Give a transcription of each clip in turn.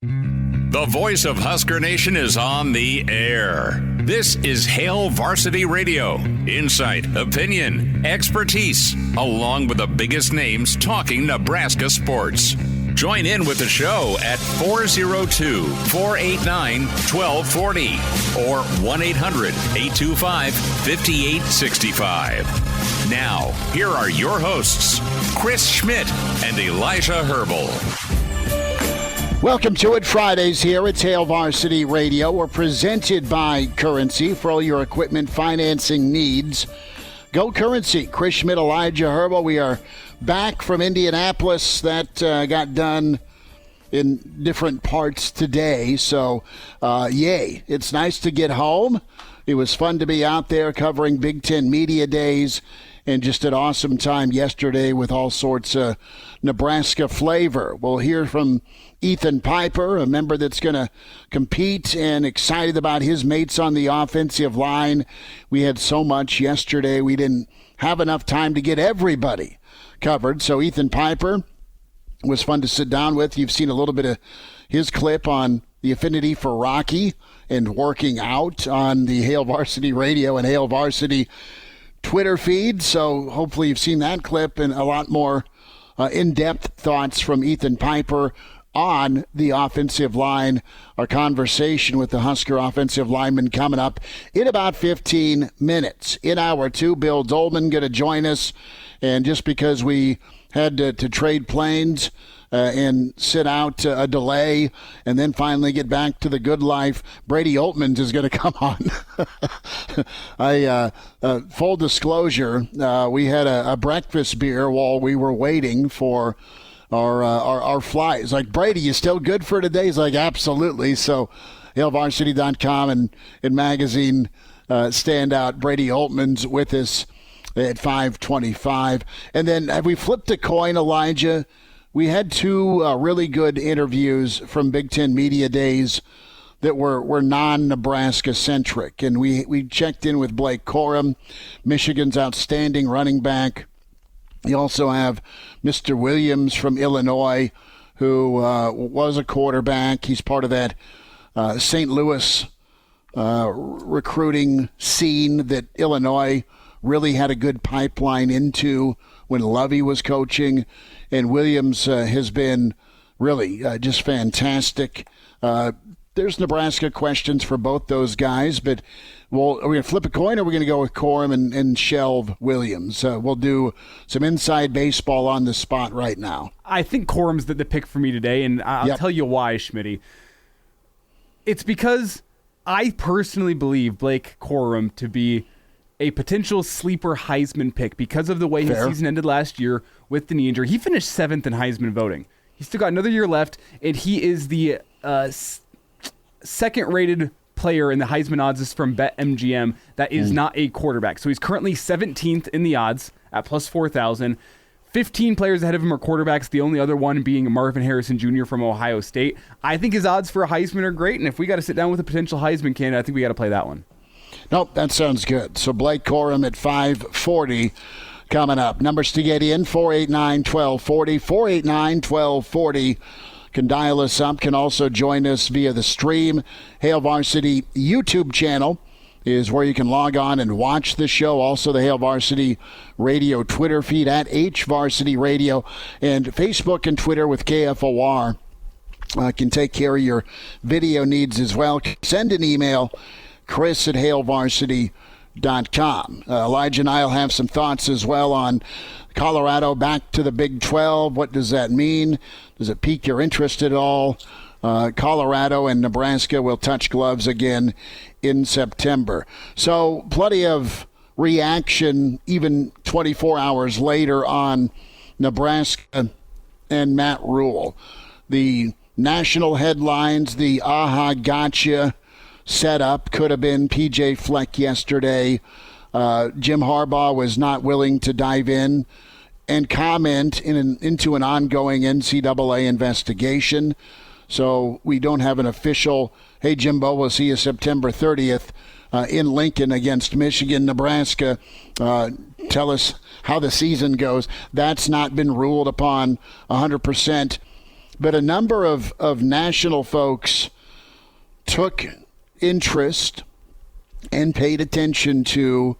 The voice of Husker Nation is on the air. This is Hail Varsity Radio. Insight, opinion, expertise, along with the biggest names talking Nebraska sports. Join in with the show at 402-489-1240 or 1-800-825-5865. Now, here are your hosts, Chris Schmidt and Elijah Herbel. Welcome to it. Fridays here at Hail Varsity Radio. We're presented by Currency for all your equipment financing needs. Go Currency. Chris Schmidt, Elijah Herbel. We are back from Indianapolis. That got done in different parts today. So, yay. It's nice to get home. It was fun to be out there covering Big Ten Media Days and just an awesome time yesterday with all sorts of Nebraska flavor. We'll hear from Ethan Piper, a member that's going to compete and excited about his mates on the offensive line. We had so much yesterday, we didn't have enough time to get everybody covered. So Ethan Piper was fun to sit down with. You've seen a little bit of his clip on the affinity for Rocky and working out on the Hail Varsity Radio and Hail Varsity Twitter feed. So hopefully you've seen that clip and a lot more in-depth thoughts from Ethan Piper on the offensive line. Our conversation with the Husker offensive lineman coming up in about 15 minutes. In hour two, Bill Doleman going to join us. And just because we had to trade planes and sit out a delay and then finally get back to the good life, Brady Oltmans is going to come on. Full disclosure, we had a breakfast beer while we were waiting for our flight. It's like, Brady, you still good for today? He's like, absolutely. So HailVarsity.com and magazine standout Brady Oltmans with us at 5:25. And then have we flipped a coin, Elijah? We had two really good interviews from Big Ten Media Days that were non-Nebraska centric. And we checked in with Blake Corum, Michigan's outstanding running back. You also have Mr. Williams from Illinois, who was a quarterback. He's part of that St. Louis recruiting scene that Illinois really had a good pipeline into when Lovey was coaching. And Williams has been really just fantastic. There's Nebraska questions for both those guys, but are we going to flip a coin or are we going to go with Corum and shelve Williams? We'll do some inside baseball on the spot right now. I think Corum's the pick for me today, and I'll tell you why, Schmitty. It's because I personally believe Blake Corum to be a potential sleeper Heisman pick because of the way his season ended last year with the knee injury. He finished 7th in Heisman voting. He's still got another year left, and he is the second-rated player in the Heisman odds is from BetMGM that is not a quarterback. So he's currently 17th in the odds at plus 4,000. 15 players ahead of him are quarterbacks, the only other one being Marvin Harrison Jr. from Ohio State. I think his odds for a Heisman are great, and if we got to sit down with a potential Heisman candidate, I think we got to play that one. Nope, that sounds good. So Blake Corum at 5:40 coming up. Numbers to get in, 489-1240, 489-1240. Can dial us up, can also join us via the stream. Hail Varsity YouTube channel is where you can log on and watch the show. Also the Hail Varsity Radio Twitter feed at HVarsity Radio, and Facebook and Twitter with KFOR can take care of your video needs as well. Send an email, Chris at HailVarsity.com. Elijah and I will have some thoughts as well on Colorado back to the Big 12. What does that mean? Does it pique your interest at all? Colorado and Nebraska will touch gloves again in September. So plenty of reaction even 24 hours later on Nebraska and Matt Rhule. The national headlines, the aha gotcha setup could have been P.J. Fleck yesterday. Jim Harbaugh was not willing to dive in and comment into an ongoing NCAA investigation. So we don't have an official, hey, Jimbo, we'll see you September 30th in Lincoln against Michigan, Nebraska. Tell us how the season goes. That's not been ruled upon 100% but a number of national folks took interest and paid attention to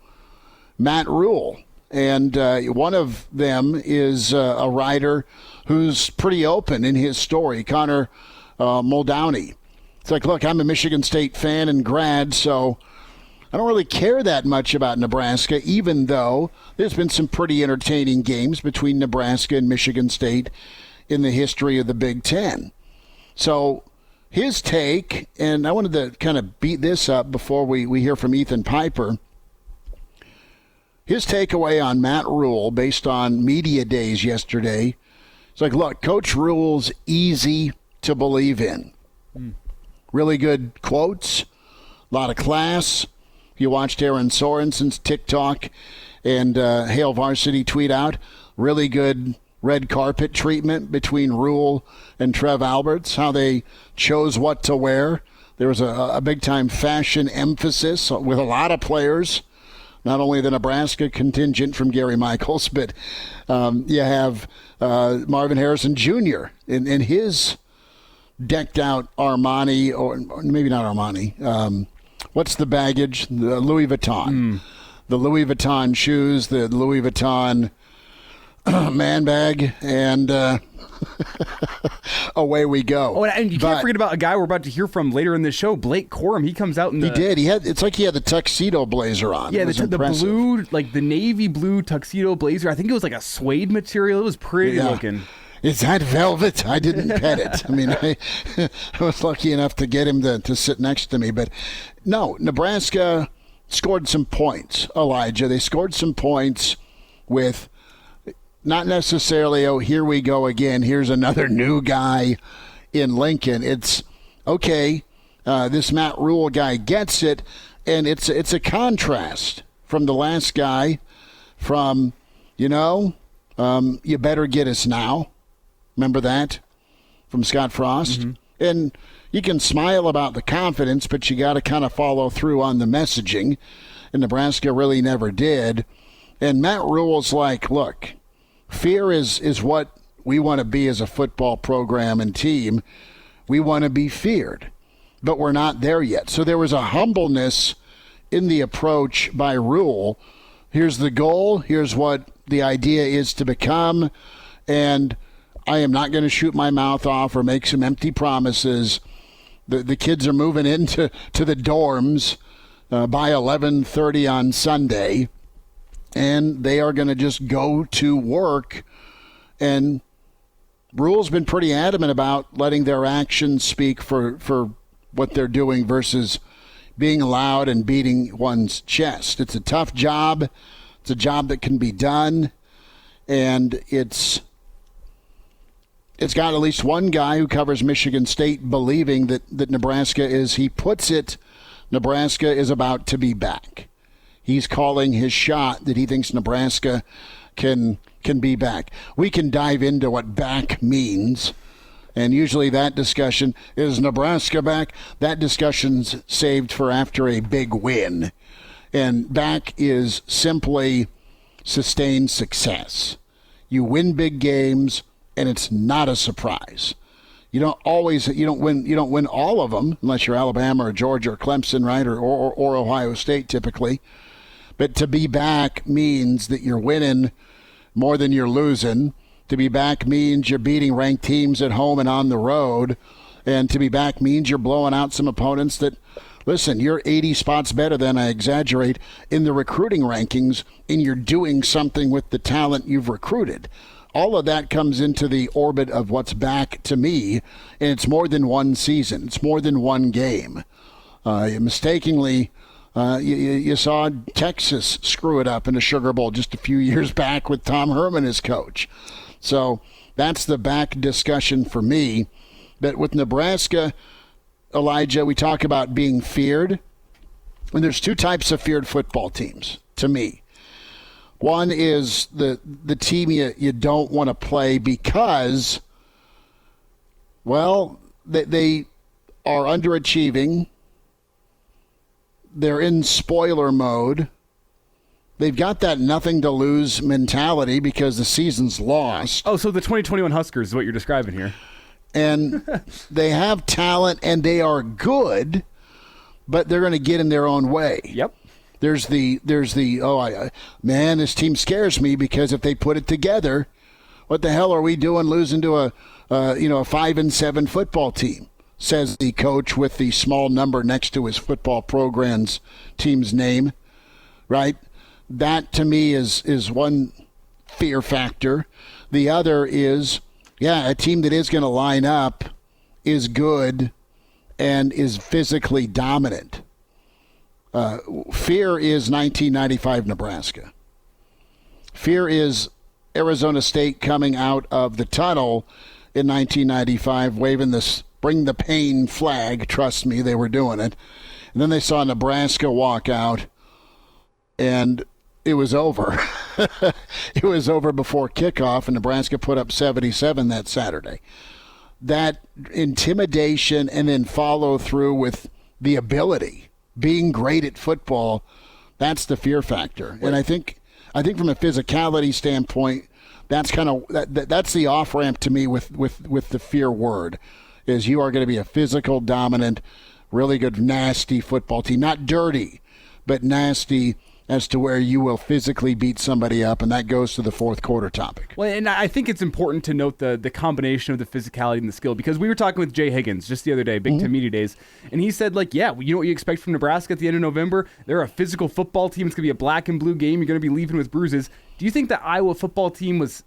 Matt Rhule. And one of them is a writer who's pretty open in his story, Connor Muldowney. It's like, look, I'm a Michigan State fan and grad, so I don't really care that much about Nebraska, even though there's been some pretty entertaining games between Nebraska and Michigan State in the history of the Big Ten. So his take, and I wanted to kind of beat this up before we hear from Ethan Piper. His takeaway on Matt Rhule, based on media days yesterday, it's like, look, Coach Rhule's easy to believe in. Really good quotes, a lot of class. You watched Aaron Sorensen's TikTok and Hail Varsity tweet out, really good red carpet treatment between Rhule and Trev Alberts, how they chose what to wear. There was a big-time fashion emphasis with a lot of players. Not only the Nebraska contingent from Gary Michaels, but you have Marvin Harrison Jr. in his decked-out Armani, or maybe not Armani. What's the baggage? The Louis Vuitton. The Louis Vuitton shoes, the Louis Vuitton man bag, and away we go. Oh, and you can't forget about a guy we're about to hear from later in this show, Blake Corum. He comes out in He did. It's like he had the tuxedo blazer on. Yeah, the blue, like the navy blue tuxedo blazer. I think it was like a suede material. It was pretty looking. Is that velvet? I didn't pet it. I mean, I was lucky enough to get him to sit next to me. But no, Nebraska scored some points, Elijah. They scored some points with not necessarily, oh, here we go again. Here's another new guy in Lincoln. It's, okay, this Matt Rhule guy gets it, and it's a contrast from the last guy from, you better get us now. Remember that from Scott Frost? Mm-hmm. And you can smile about the confidence, but you got to kind of follow through on the messaging. And Nebraska really never did. And Matt Rhule's like, look, fear is what we want to be as a football program and team. We want to be feared, but we're not there yet. So there was a humbleness in the approach by Rhule. Here's the goal. Here's what the idea is to become. And I am not going to shoot my mouth off or make some empty promises. The kids are moving into the dorms by 11:30 on Sunday, and they are going to just go to work. And Rhule's been pretty adamant about letting their actions speak for what they're doing versus being loud and beating one's chest. It's a tough job. It's a job that can be done, and it's got at least one guy who covers Michigan State believing that Nebraska is, he puts it, Nebraska is about to be back. He's calling his shot that he thinks Nebraska can be back. We can dive into what back means, and usually that discussion is Nebraska back. That discussion's saved for after a big win. And back is simply sustained success. You win big games, and it's not a surprise. You don't win all of them unless you're Alabama or Georgia or Clemson, right, or Ohio State typically. But to be back means that you're winning more than you're losing. To be back means you're beating ranked teams at home and on the road. And to be back means you're blowing out some opponents that, listen, you're 80 spots better than, I exaggerate, in the recruiting rankings, and you're doing something with the talent you've recruited. All of that comes into the orbit of what's back to me, and it's more than one season. It's more than one game. Mistakenly, you saw Texas screw it up in a Sugar Bowl just a few years back with Tom Herman as coach. So that's the back discussion for me. But with Nebraska, Elijah, we talk about being feared. And there's two types of feared football teams, to me. One is the team you don't want to play because, well, they are underachieving. They're in spoiler mode. They've got that nothing to lose mentality because the season's lost. Oh, so the 2021 Huskers is what you're describing here. And they have talent, and they are good, but they're going to get in their own way. Yep. There's the man, this team scares me because if they put it together, what the hell are we doing losing to a 5-7 football team? Says the coach with the small number next to his football program's team's name, right? That to me is one fear factor. The other is, a team that is going to line up, is good, and is physically dominant. Fear is 1995 Nebraska. Fear is Arizona State coming out of the tunnel in 1995, waving this bring the pain flag. Trust me, they were doing it. And then they saw Nebraska walk out, and it was over. It was over before kickoff, and Nebraska put up 77 that Saturday. That intimidation and then follow through with the ability, being great at football, that's the fear factor. And I think from a physicality standpoint, that's kind of that's the off ramp to me with the fear word, is you are going to be a physical, dominant, really good, nasty football team. Not dirty, but nasty, as to where you will physically beat somebody up, and that goes to the fourth quarter topic. Well, and I think it's important to note the combination of the physicality and the skill, because we were talking with Jay Higgins just the other day, Big Ten Media Days, and he said, you know what you expect from Nebraska at the end of November? They're a physical football team. It's going to be a black and blue game. You're going to be leaving with bruises. Do you think the Iowa football team was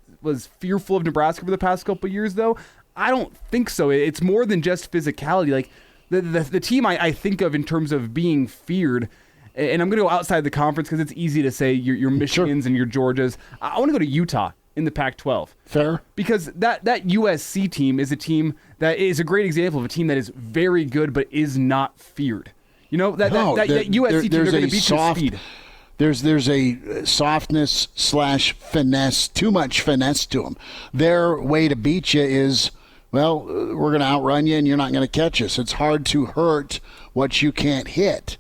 fearful of Nebraska for the past couple of years, though? I don't think so. It's more than just physicality. Like, the team I think of in terms of being feared, and I'm going to go outside the conference because it's easy to say your Michigans and your Georgias. I want to go to Utah in the Pac-12. Fair. Because that USC team is a team that is a great example of a team that is very good but is not feared. You know, that USC team, they're going to beat your speed. There's a softness / finesse, too much finesse to them. Their way to beat you is, well, we're going to outrun you and you're not going to catch us. It's hard to hurt what you can't hit.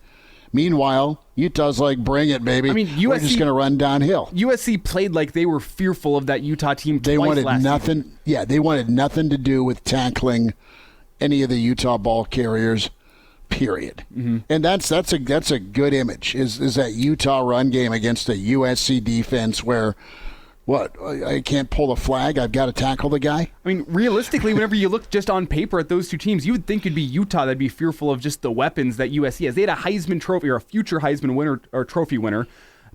Meanwhile, Utah's like, bring it, baby. I mean, we're just going to run downhill. USC played like they were fearful of that Utah team twice last season. Yeah, they wanted nothing to do with tackling any of the Utah ball carriers, period. Mm-hmm. And that's a good image, is that Utah run game against a USC defense where, I can't pull a flag, I've got to tackle the guy? I mean, realistically, whenever you look just on paper at those two teams, you would think it'd be Utah that'd be fearful of just the weapons that USC has. They had a Heisman Trophy, or a future Heisman winner or trophy winner,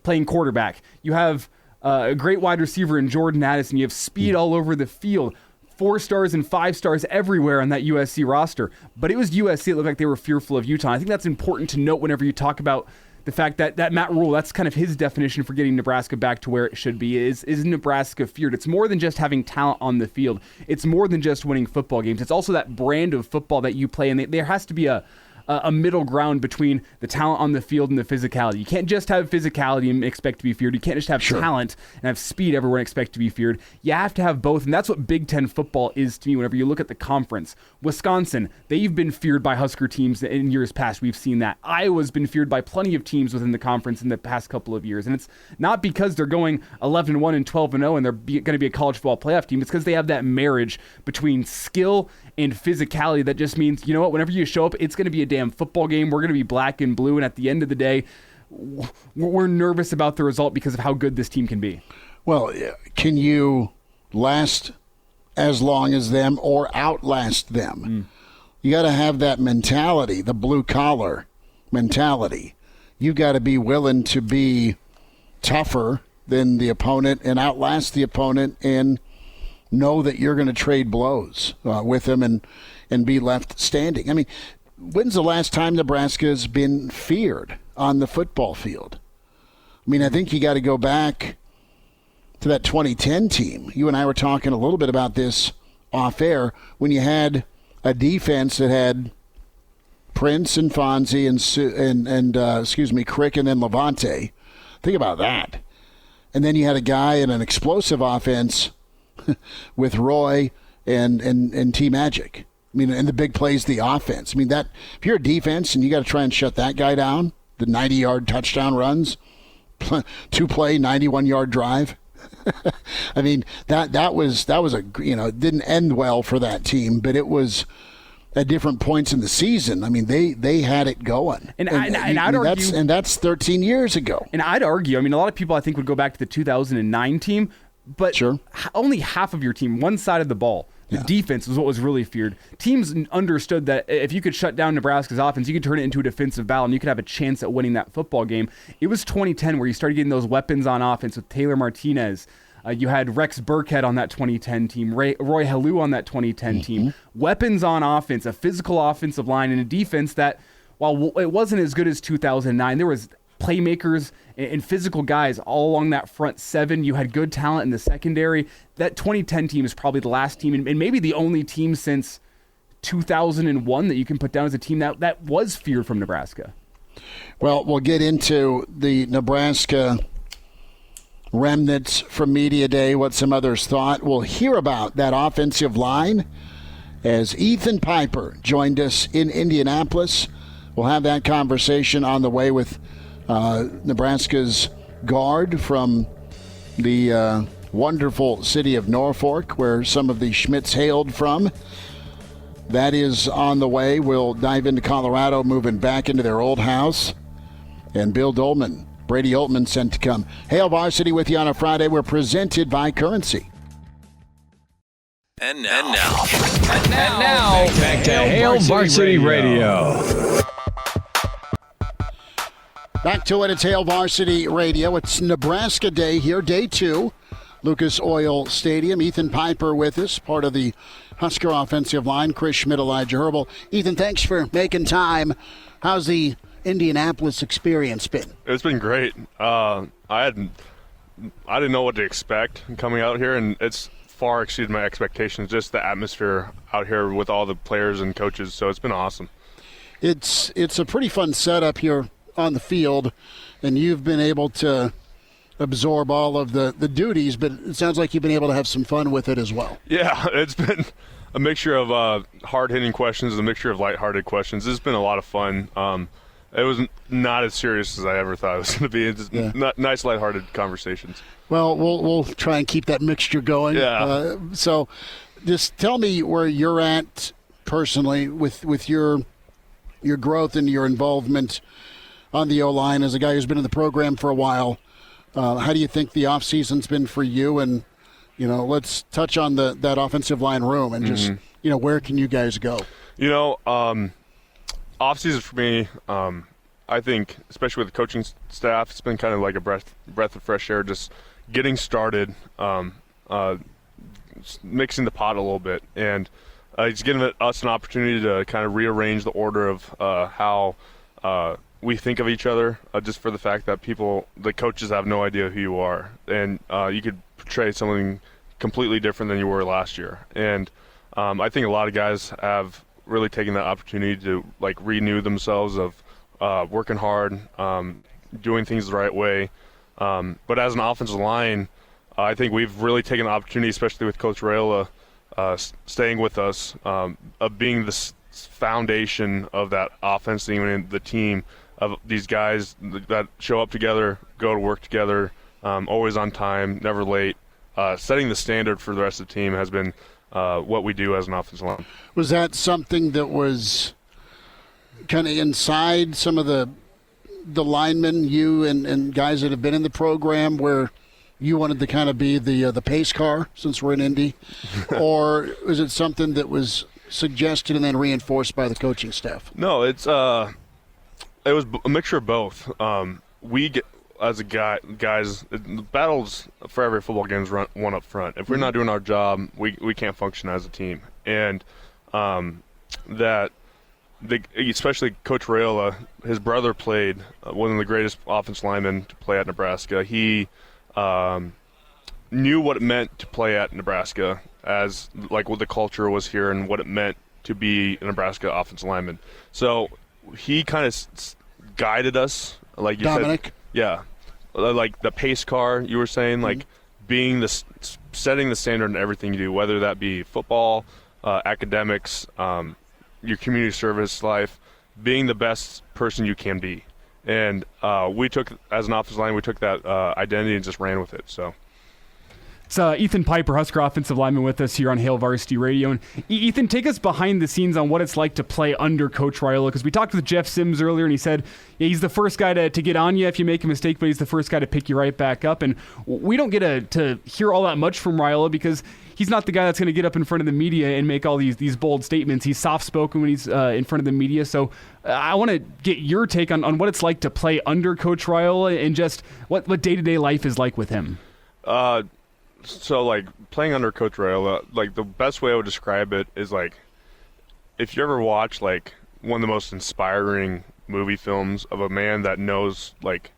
playing quarterback. You have a great wide receiver in Jordan Addison. You have speed all over the field. 4 stars and 5 stars everywhere on that USC roster. But it was USC that looked like they were fearful of Utah. I think that's important to note whenever you talk about the fact that Matt Rhule, that's kind of his definition for getting Nebraska back to where it should be, is Nebraska feared. It's more than just having talent on the field. It's more than just winning football games. It's also that brand of football that you play, and there has to be a middle ground between the talent on the field and the physicality. You can't just have physicality and expect to be feared. You can't just have talent and have speed everywhere and expect to be feared. You have to have both, and that's what Big Ten football is to me whenever you look at the conference. Wisconsin, they've been feared by Husker teams in years past. We've seen that. Iowa's been feared by plenty of teams within the conference in the past couple of years, and it's not because they're going 11-1 and 12-0 and they're going to be a college football playoff team. It's because they have that marriage between skill and physicality that just means, you know what, whenever you show up, it's going to be a damn football game. We're going to be black and blue, and at the end of the day, we're nervous about the result because of how good this team can be. Well, can you last as long as them or outlast them? You got to have that mentality, the blue-collar mentality. You got to be willing to be tougher than the opponent and outlast the opponent and know that you're going to trade blows with them and be left standing. I mean, when's the last time Nebraska's been feared on the football field? I mean, I think you got to go back to that 2010 team. You and I were talking a little bit about this off air when you had a defense that had Prince and Fonzie and Crick and then Levante. Think about that. And then you had a guy in an explosive offense with Roy and T Magic. I mean, and the big plays, the offense. I mean, that if you're a defense and you got to try and shut that guy down, the 90-yard touchdown runs, 2-play, 91-yard drive. I mean, that was a, it didn't end well for that team, but it was at different points in the season. I mean, they had it going. And I'd argue, that's 13 years ago. And I'd argue, I mean, a lot of people I think would go back to the 2009 team, but sure. Only half of your team, one side of the ball. The defense was what was really feared. Teams understood that if you could shut down Nebraska's offense, you could turn it into a defensive battle, and you could have a chance at winning that football game. It was 2010 where you started getting those weapons on offense with Taylor Martinez. You had Rex Burkhead on that 2010 team, Roy Halou on that 2010 team. Weapons on offense, a physical offensive line, and a defense that, while it wasn't as good as 2009, there was playmakers and physical guys all along that front seven. You had good talent in the secondary. That 2010 team is probably the last team and maybe the only team since 2001 that you can put down as a team that was feared from Nebraska. Well, we'll get into the Nebraska remnants from Media Day, what some others thought. We'll hear about that offensive line as Ethan Piper joined us in Indianapolis. We'll have that conversation on the way with Nebraska's guard from the wonderful city of Norfolk, where some of the Schmidts hailed from. That is on the way. We'll dive into Colorado, moving back into their old house. And Bill Doleman, Brady Oltmans sent to come. Hail Varsity with you on a Friday. We're presented by Currency. And now, back to Hail Varsity Radio. Back to it. It's Hail Varsity Radio. It's Nebraska Day here, day 2. Lucas Oil Stadium. Ethan Piper with us, part of the Husker offensive line. Chris Schmidt, Elijah Herbel. Ethan, thanks for making time. How's the Indianapolis experience been? It's been great. I didn't know what to expect coming out here, and it's far exceeded my expectations. Just the atmosphere out here with all the players and coaches. So it's been awesome. It's a pretty fun setup here on the field, and you've been able to absorb all of the duties, but it sounds like you've been able to have some fun with it as well. Yeah, it's been a mixture of hard-hitting questions and a mixture of lighthearted questions. It's been a lot of fun. It was not as serious as I ever thought it was going to be. It's just nice, lighthearted conversations. Well, we'll try and keep that mixture going. Yeah. So just tell me where you're at personally with your growth and your involvement on the O-line as a guy who's been in the program for a while. How do you think the offseason's been for you? And, let's touch on that offensive line room and just, where can you guys go? Offseason for me, I think, especially with the coaching staff, it's been kind of like a breath of fresh air, just getting started, mixing the pot a little bit. And it's giving us an opportunity to kind of rearrange the order of how we think of each other, just for the fact that the coaches have no idea who you are. And you could portray something completely different than you were last year. And I think a lot of guys have really taken that opportunity to renew themselves of working hard, doing things the right way. But as an offensive line, I think we've really taken the opportunity, especially with Coach Raiola staying with us, of being the foundation of that offense and the team of these guys that show up together, go to work together, always on time, never late. Setting the standard for the rest of the team has been what we do as an offensive line. Was that something that was kind of inside some of the linemen, you and guys that have been in the program, where you wanted to kind of be the pace car since we're in Indy? Or is it something that was suggested and then reinforced by the coaching staff? No, it was a mixture of both. We get, as guys, the battles for every football game is one up front. If we're not doing our job, we can't function as a team. And especially Coach Raiola, his brother played one of the greatest offensive linemen to play at Nebraska. He knew what it meant to play at Nebraska, as what the culture was here and what it meant to be a Nebraska offensive lineman. So he kind of guided us, like you Dominic. said. Yeah, like the pace car you were saying, being setting the standard in everything you do, whether that be football, academics, your community service life, being the best person you can be. And we took, as an offensive line, we took that identity and just ran with it. So It's Ethan Piper, Husker offensive lineman, with us here on Hail Varsity Radio. And Ethan, take us behind the scenes on what it's like to play under Coach Rhule, because we talked with Jeff Sims earlier, and he said he's the first guy to get on you if you make a mistake, but he's the first guy to pick you right back up. And we don't get to hear all that much from Rhule because he's not the guy that's going to get up in front of the media and make all these bold statements. He's soft-spoken when he's in front of the media. So I want to get your take on what it's like to play under Coach Rhule and just what day-to-day life is like with him. So, like, playing under Coach Rhule, like, the best way I would describe it is, like, if you ever watch, like, one of the most inspiring movie films of a man that knows, like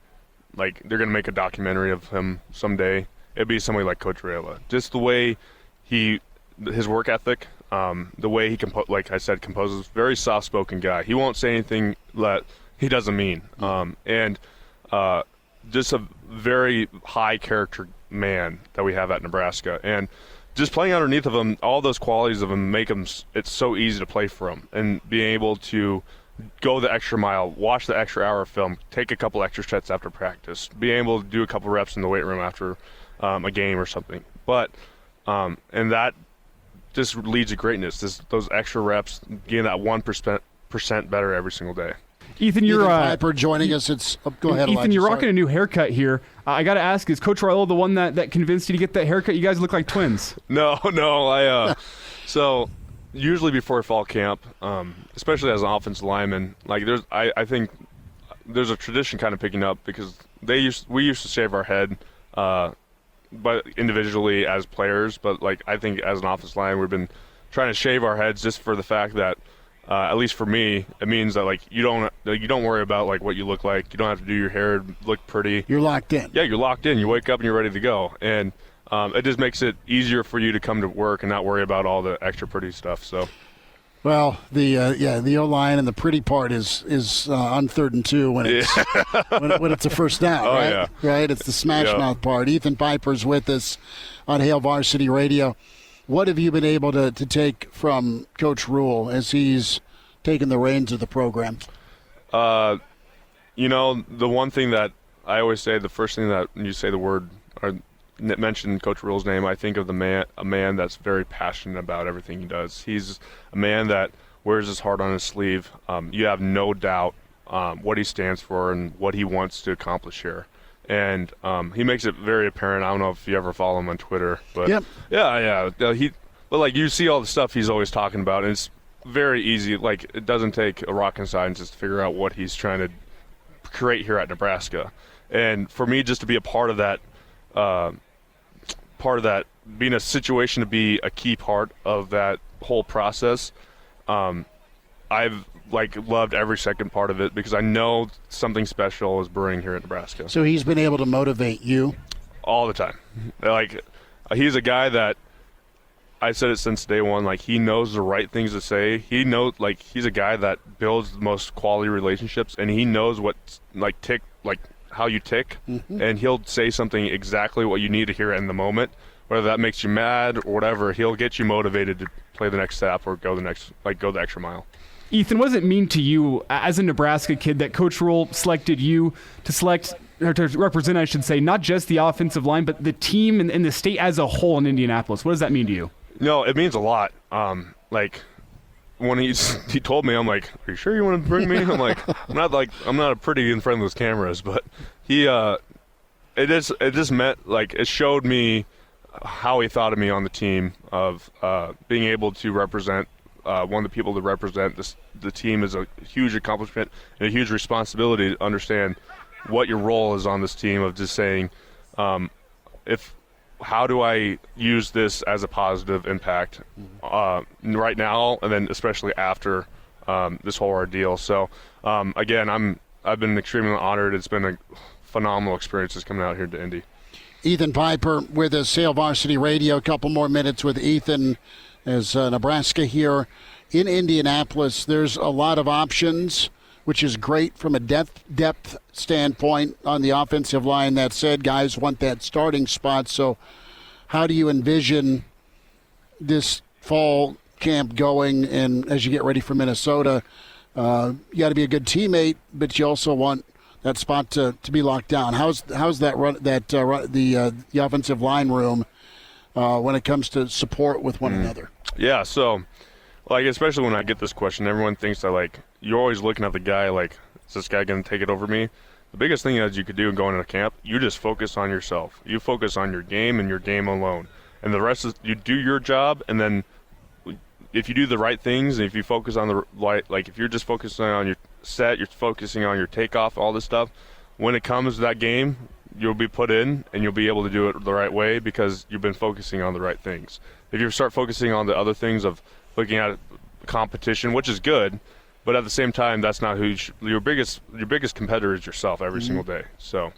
they're going to make a documentary of him someday, it'd be somebody like Coach Rhule. Just the way his work ethic, the way he, composes, very soft-spoken guy. He won't say anything that he doesn't mean. And just a very high-character man that we have at Nebraska, and just playing underneath of him, all those qualities of him make him, it's so easy to play for him, and being able to go the extra mile, watch the extra hour of film, take a couple extra sets after practice, being able to do a couple reps in the weight room after a game or something. But and that just leads to greatness. Those extra reps, getting that 1% better every single day. Ethan, you're Piper joining us. Go ahead, Ethan, Elijah, you're rocking a new haircut here. I got to ask, is Coach Rhule the one that convinced you to get that haircut? You guys look like twins. No. So usually before fall camp, especially as an offensive lineman, like I think there's a tradition kind of picking up because we used to shave our head, but individually as players. But like I think as an offensive line, we've been trying to shave our heads just for the fact that. At least for me, it means that like you don't worry about like what you look like. You don't have to do your hair look pretty. You're locked in. Yeah, you're locked in. You wake up and you're ready to go, and it just makes it easier for you to come to work and not worry about all the extra pretty stuff. So, well, the O-line and the pretty part is on 3rd and 2 when it's when it's a first down. Oh, right? yeah. Right. It's the smash mouth part. Ethan Piper's with us on Hail Varsity Radio. What have you been able to take from Coach Rhule as he's taken the reins of the program? The one thing that I always say, the first thing that when you say the word or mention Coach Rhule's name, I think of a man that's very passionate about everything he does. He's a man that wears his heart on his sleeve. You have no doubt what he stands for and what he wants to accomplish here. And he makes it very apparent. I don't know if you ever follow him on Twitter, but yep. Yeah. But like you see all the stuff he's always talking about, and it's very easy. Like it doesn't take a rocket scientist to figure out what he's trying to create here at Nebraska. And for me, just to be a part of that, being a situation to be a key part of that whole process, I've loved every second part of it because I know something special is brewing here at Nebraska. So he's been able to motivate you all the time. Like he's a guy that I said it since day one. Like he knows the right things to say. He knows he's a guy that builds the most quality relationships, and he knows what how you tick, and he'll say something exactly what you need to hear in the moment. Whether that makes you mad or whatever, he'll get you motivated to play the next step or go the extra mile. Ethan, what does it mean to you as a Nebraska kid that Coach Rhule selected you to represent, I should say, not just the offensive line, but the team and the state as a whole in Indianapolis? What does that mean to you? No, it means a lot. When he told me, I'm like, "Are you sure you want to bring me?" I'm like, I'm not a pretty in front of those cameras, but it just meant it showed me how he thought of me on the team of being able to represent. One of the people to represent the team is a huge accomplishment and a huge responsibility to understand what your role is on this team of just saying, how do I use this as a positive impact right now and then especially after this whole ordeal. So again, I've been extremely honored. It's been a phenomenal experience just coming out here to Indy. Ethan Piper with us, Hail Varsity Radio. A couple more minutes with Ethan. As Nebraska here in Indianapolis, there's a lot of options, which is great from a depth standpoint on the offensive line. That said, guys want that starting spot. So how do you envision this fall camp going? And as you get ready for Minnesota, you got to be a good teammate, but you also want that spot to be locked down. How's that run? The offensive line room when it comes to support with one another? Yeah, so, especially when I get this question, everyone thinks that, you're always looking at the guy, is this guy going to take it over me? The biggest thing that you could do going into camp, you just focus on yourself. You focus on your game and your game alone. And the rest is, you do your job, and then if you do the right things, and if you focus on the right, if you're just focusing on your set, you're focusing on your takeoff, all this stuff, when it comes to that game, you'll be put in, and you'll be able to do it the right way because you've been focusing on the right things. If you start focusing on the other things of looking at competition, which is good, but at the same time, that's not who your biggest competitor is yourself every single day. So,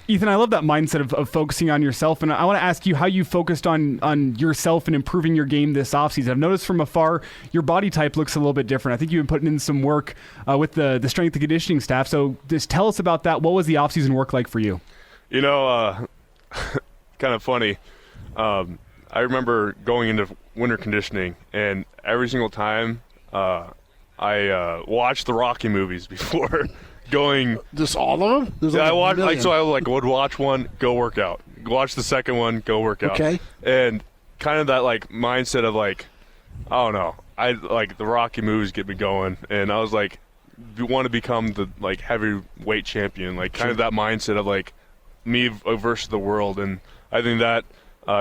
Ethan, I love that mindset of focusing on yourself, and I want to ask you how you focused on yourself and improving your game this offseason. I've noticed from afar your body type looks a little bit different. I think you've been putting in some work with the strength and conditioning staff. So just tell us about that. What was the offseason work like for you? Kind of funny. I remember going into winter conditioning, and every single time I watched the Rocky movies before going. Just all of them? Yeah, I watched. I would watch one, go work out. Watch the second one, go work out. Okay. And kind of that mindset of I don't know. I the Rocky movies get me going, and I was you want to become the heavyweight champion, kind of that mindset of me versus the world, and I think that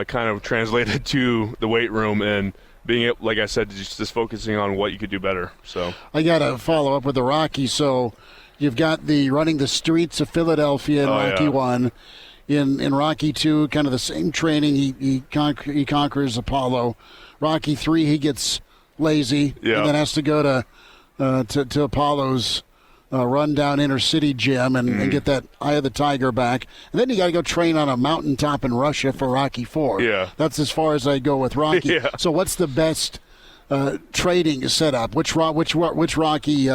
kind of translated to the weight room and being able, like I said, just focusing on what you could do better. So I got to follow up with the Rocky. So you've got the running the streets of Philadelphia in Rocky 1. In Rocky 2, kind of the same training. He conquers Apollo. Rocky 3, he gets lazy and then has to go to Apollo's run-down inner-city gym and get that Eye of the Tiger back. And then you got to go train on a mountaintop in Russia for Rocky 4. Yeah. That's as far as I go with Rocky. Yeah. So what's the best training setup? Which Rocky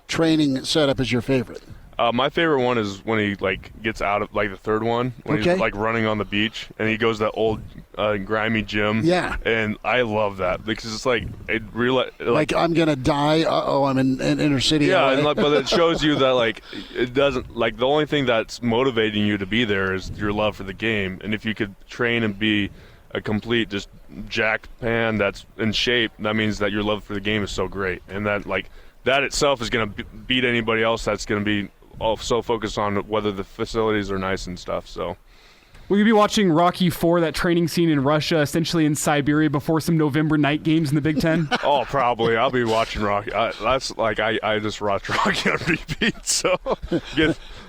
training setup is your favorite? My favorite one is when he gets out of the third one when he's running on the beach and he goes to that old grimy gym. Yeah, and I love that because it's I'm gonna die. I'm in inner city. Yeah, but it shows you that it doesn't the only thing that's motivating you to be there is your love for the game. And if you could train and be a complete just jacked pan that's in shape, that means that your love for the game is so great, and that that itself is going to beat anybody else that's going to be so focused on whether the facilities are nice and stuff. So will you be watching Rocky 4, that training scene in Russia, essentially in Siberia, before some November night games in the Big Ten? Oh, probably. I'll be watching Rocky. That's I just watch Rocky on repeat. So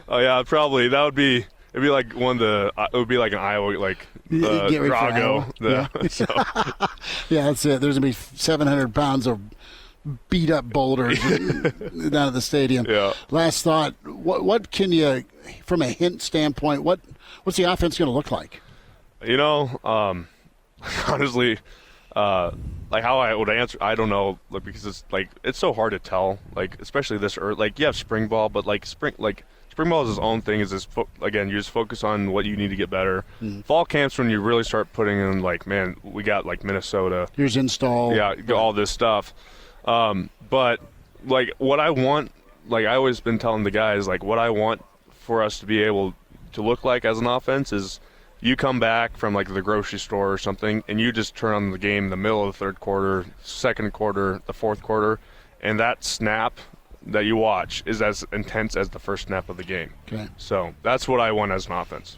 probably that would be. It'd be one of the. It would be an Iowa Drago. Yeah, that's it. There's gonna be 700 pounds of beat up boulders down at the stadium. Yeah. Last thought. What can you, from a hint standpoint, what's the offense going to look like? Honestly, how I would answer, I don't know, because it's it's so hard to tell. Especially this early. You have spring ball, but spring ball is its own thing. Is this again? You just focus on what you need to get better. Fall camp's when you really start putting in man, we got Minnesota. Here's install. Yeah, all this stuff. But what I want, I always been telling the guys, what I want for us to be able to look like as an offense is you come back from the grocery store or something and you just turn on the game in the middle of the third quarter, second quarter, the fourth quarter, and that snap that you watch is as intense as the first snap of the game. Okay. So that's what I want as an offense.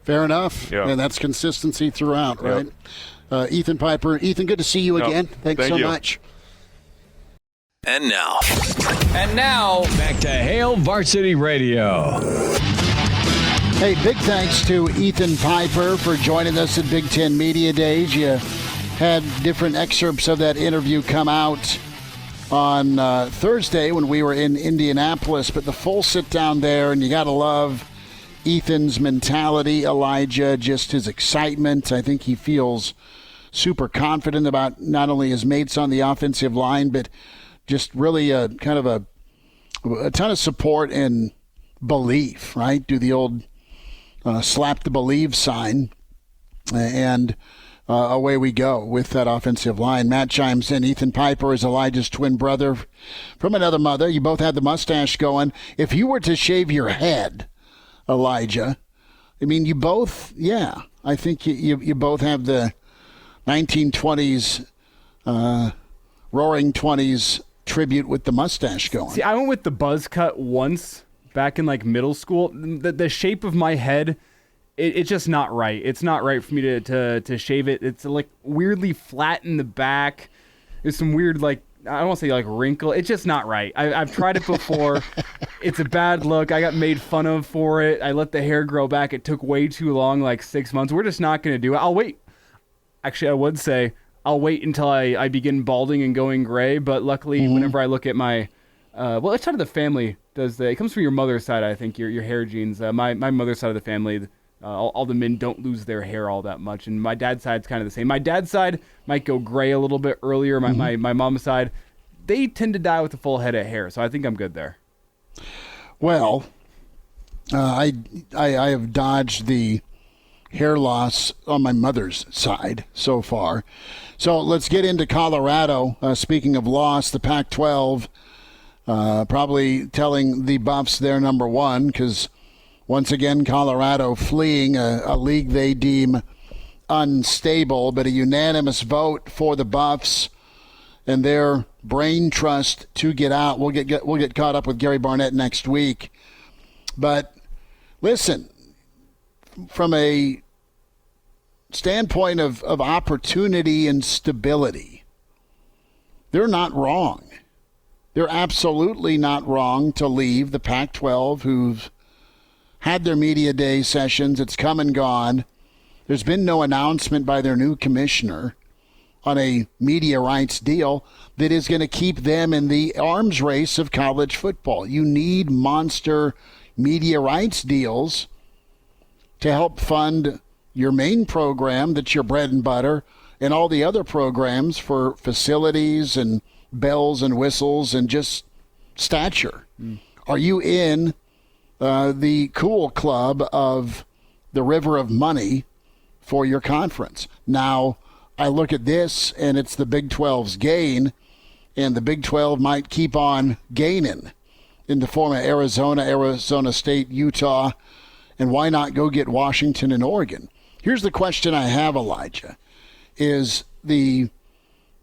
Fair enough. Yeah. And that's consistency throughout, right? Yep. Ethan Piper. Ethan, good to see you again. Thanks so much. And now, back to Hail Varsity Radio. Hey, big thanks to Ethan Piper for joining us at Big Ten Media Days. You had different excerpts of that interview come out on Thursday when we were in Indianapolis, but the full sit down there, and you got to love Ethan's mentality, Elijah, just his excitement. I think he feels super confident about not only his mates on the offensive line, but just really a kind of a ton of support and belief, right? Do the old slap the believe sign, and away we go with that offensive line. Matt chimes in. Ethan Piper is Elijah's twin brother from another mother. You both had the mustache going. If you were to shave your head, Elijah, I mean, you both, I think you both have the 1920s, roaring 20s tribute with the mustache going. See, I went with the buzz cut once back in like middle school. The shape of my head, it's just not right. It's not right for me to shave it. It's like weirdly flat in the back. There's some weird, like, I don't want to say like wrinkle. It's just not right. I've tried it before. It's a bad look. I got made fun of for it. I let the hair grow back. It took way too long, like 6 months. We're just not going to do it. I'll wait. Actually, I would say I'll wait until I begin balding and going gray. But luckily, whenever I look at my, which side of the family does it comes from your mother's side, I think, your hair genes. My mother's side of the family, all the men don't lose their hair all that much. And my dad's side's kind of the same. My dad's side might go gray a little bit earlier. My mom's side, they tend to die with a full head of hair. So I think I'm good there. Well, I have dodged the hair loss on my mother's side so far. So let's get into Colorado. Speaking of loss, the Pac-12 probably telling the Buffs they're number one because once again, Colorado fleeing a league they deem unstable, but a unanimous vote for the Buffs and their brain trust to get out. We'll get caught up with Gary Barnett next week. But listen, from a standpoint of opportunity and stability, they're not wrong. They're absolutely not wrong to leave the Pac-12, who've had their media day sessions. It's come and gone. There's been no announcement by their new commissioner on a media rights deal that is going to keep them in the arms race of college football. You need monster media rights deals to help fund your main program that's your bread and butter and all the other programs for facilities and bells and whistles and just stature. Are you in the cool club of the river of money for your conference? Now, I look at this, and it's the Big 12's gain, and the Big 12 might keep on gaining in the form of Arizona State, Utah, and why not go get Washington and Oregon? Here's the question I have, Elijah. Is the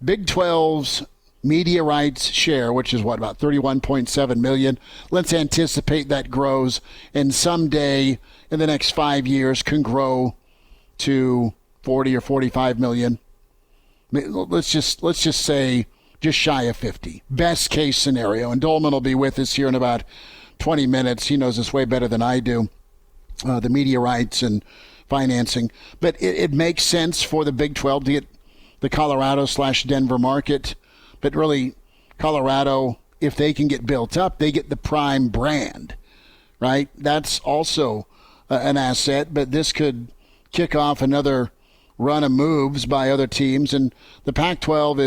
Big 12's media rights share, which is what, about $31.7 million. Let's anticipate that grows, and someday in the next 5 years can grow to 40 or 45 million. Let's just say just shy of 50. Best case scenario, and Doleman will be with us here in about 20 minutes. He knows this way better than I do, the media rights and financing. But it makes sense for the Big 12 to get the Colorado/Denver market. But really, Colorado, if they can get built up, they get the prime brand, right? That's also an asset, but this could kick off another run of moves by other teams. And the Pac-12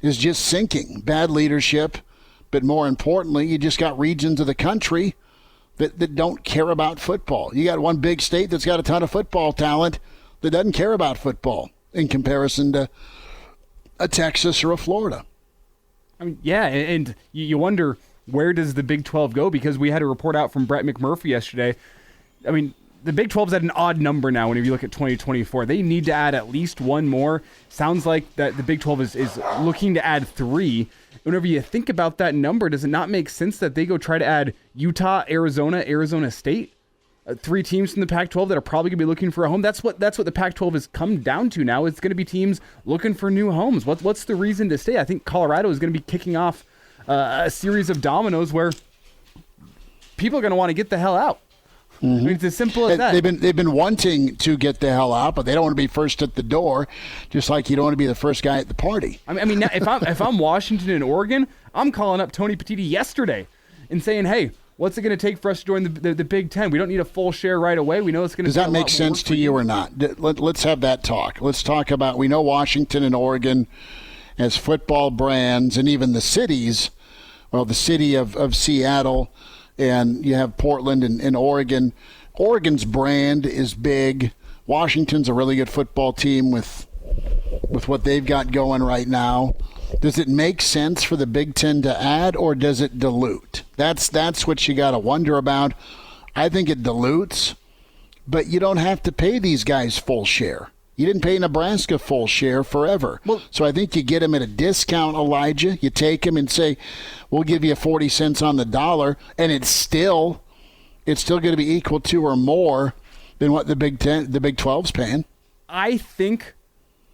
is just sinking. Bad leadership, but more importantly, you just got regions of the country that don't care about football. You got one big state that's got a ton of football talent that doesn't care about football in comparison to a Texas or a Florida. I mean, yeah, and you wonder, where does the Big 12 go? Because we had a report out from Brett McMurphy yesterday. I mean, the Big 12's at an odd number now whenever you look at 2024. They need to add at least one more. Sounds like that the Big 12 is looking to add 3. Whenever you think about that number, does it not make sense that they go try to add Utah, Arizona State? 3 teams from the Pac-12 that are probably going to be looking for a home. That's what the Pac-12 has come down to now. It's going to be teams looking for new homes. What's the reason to stay? I think Colorado is going to be kicking off a series of dominoes where people are going to want to get the hell out. I mean, it's as simple as that. They've been wanting to get the hell out, but they don't want to be first at the door, just like you don't want to be the first guy at the party. I mean, now, if I'm Washington and Oregon, I'm calling up Tony Petitti yesterday and saying, hey, what's it going to take for us to join the Big Ten? We don't need a full share right away. We know it's going to. Does that make sense to you or not? Let's have that talk. Let's talk about. We know Washington and Oregon as football brands, and even the cities. Well, the city of Seattle, and you have Portland and Oregon. Oregon's brand is big. Washington's a really good football team with what they've got going right now. Does it make sense for the Big Ten to add, or does it dilute? That's what you got to wonder about. I think it dilutes, but you don't have to pay these guys full share. You didn't pay Nebraska full share forever. Well, so I think you get them at a discount, Elijah. You take them and say, we'll give you 40 cents on the dollar, and it's still going to be equal to or more than what the Big 12's paying. I think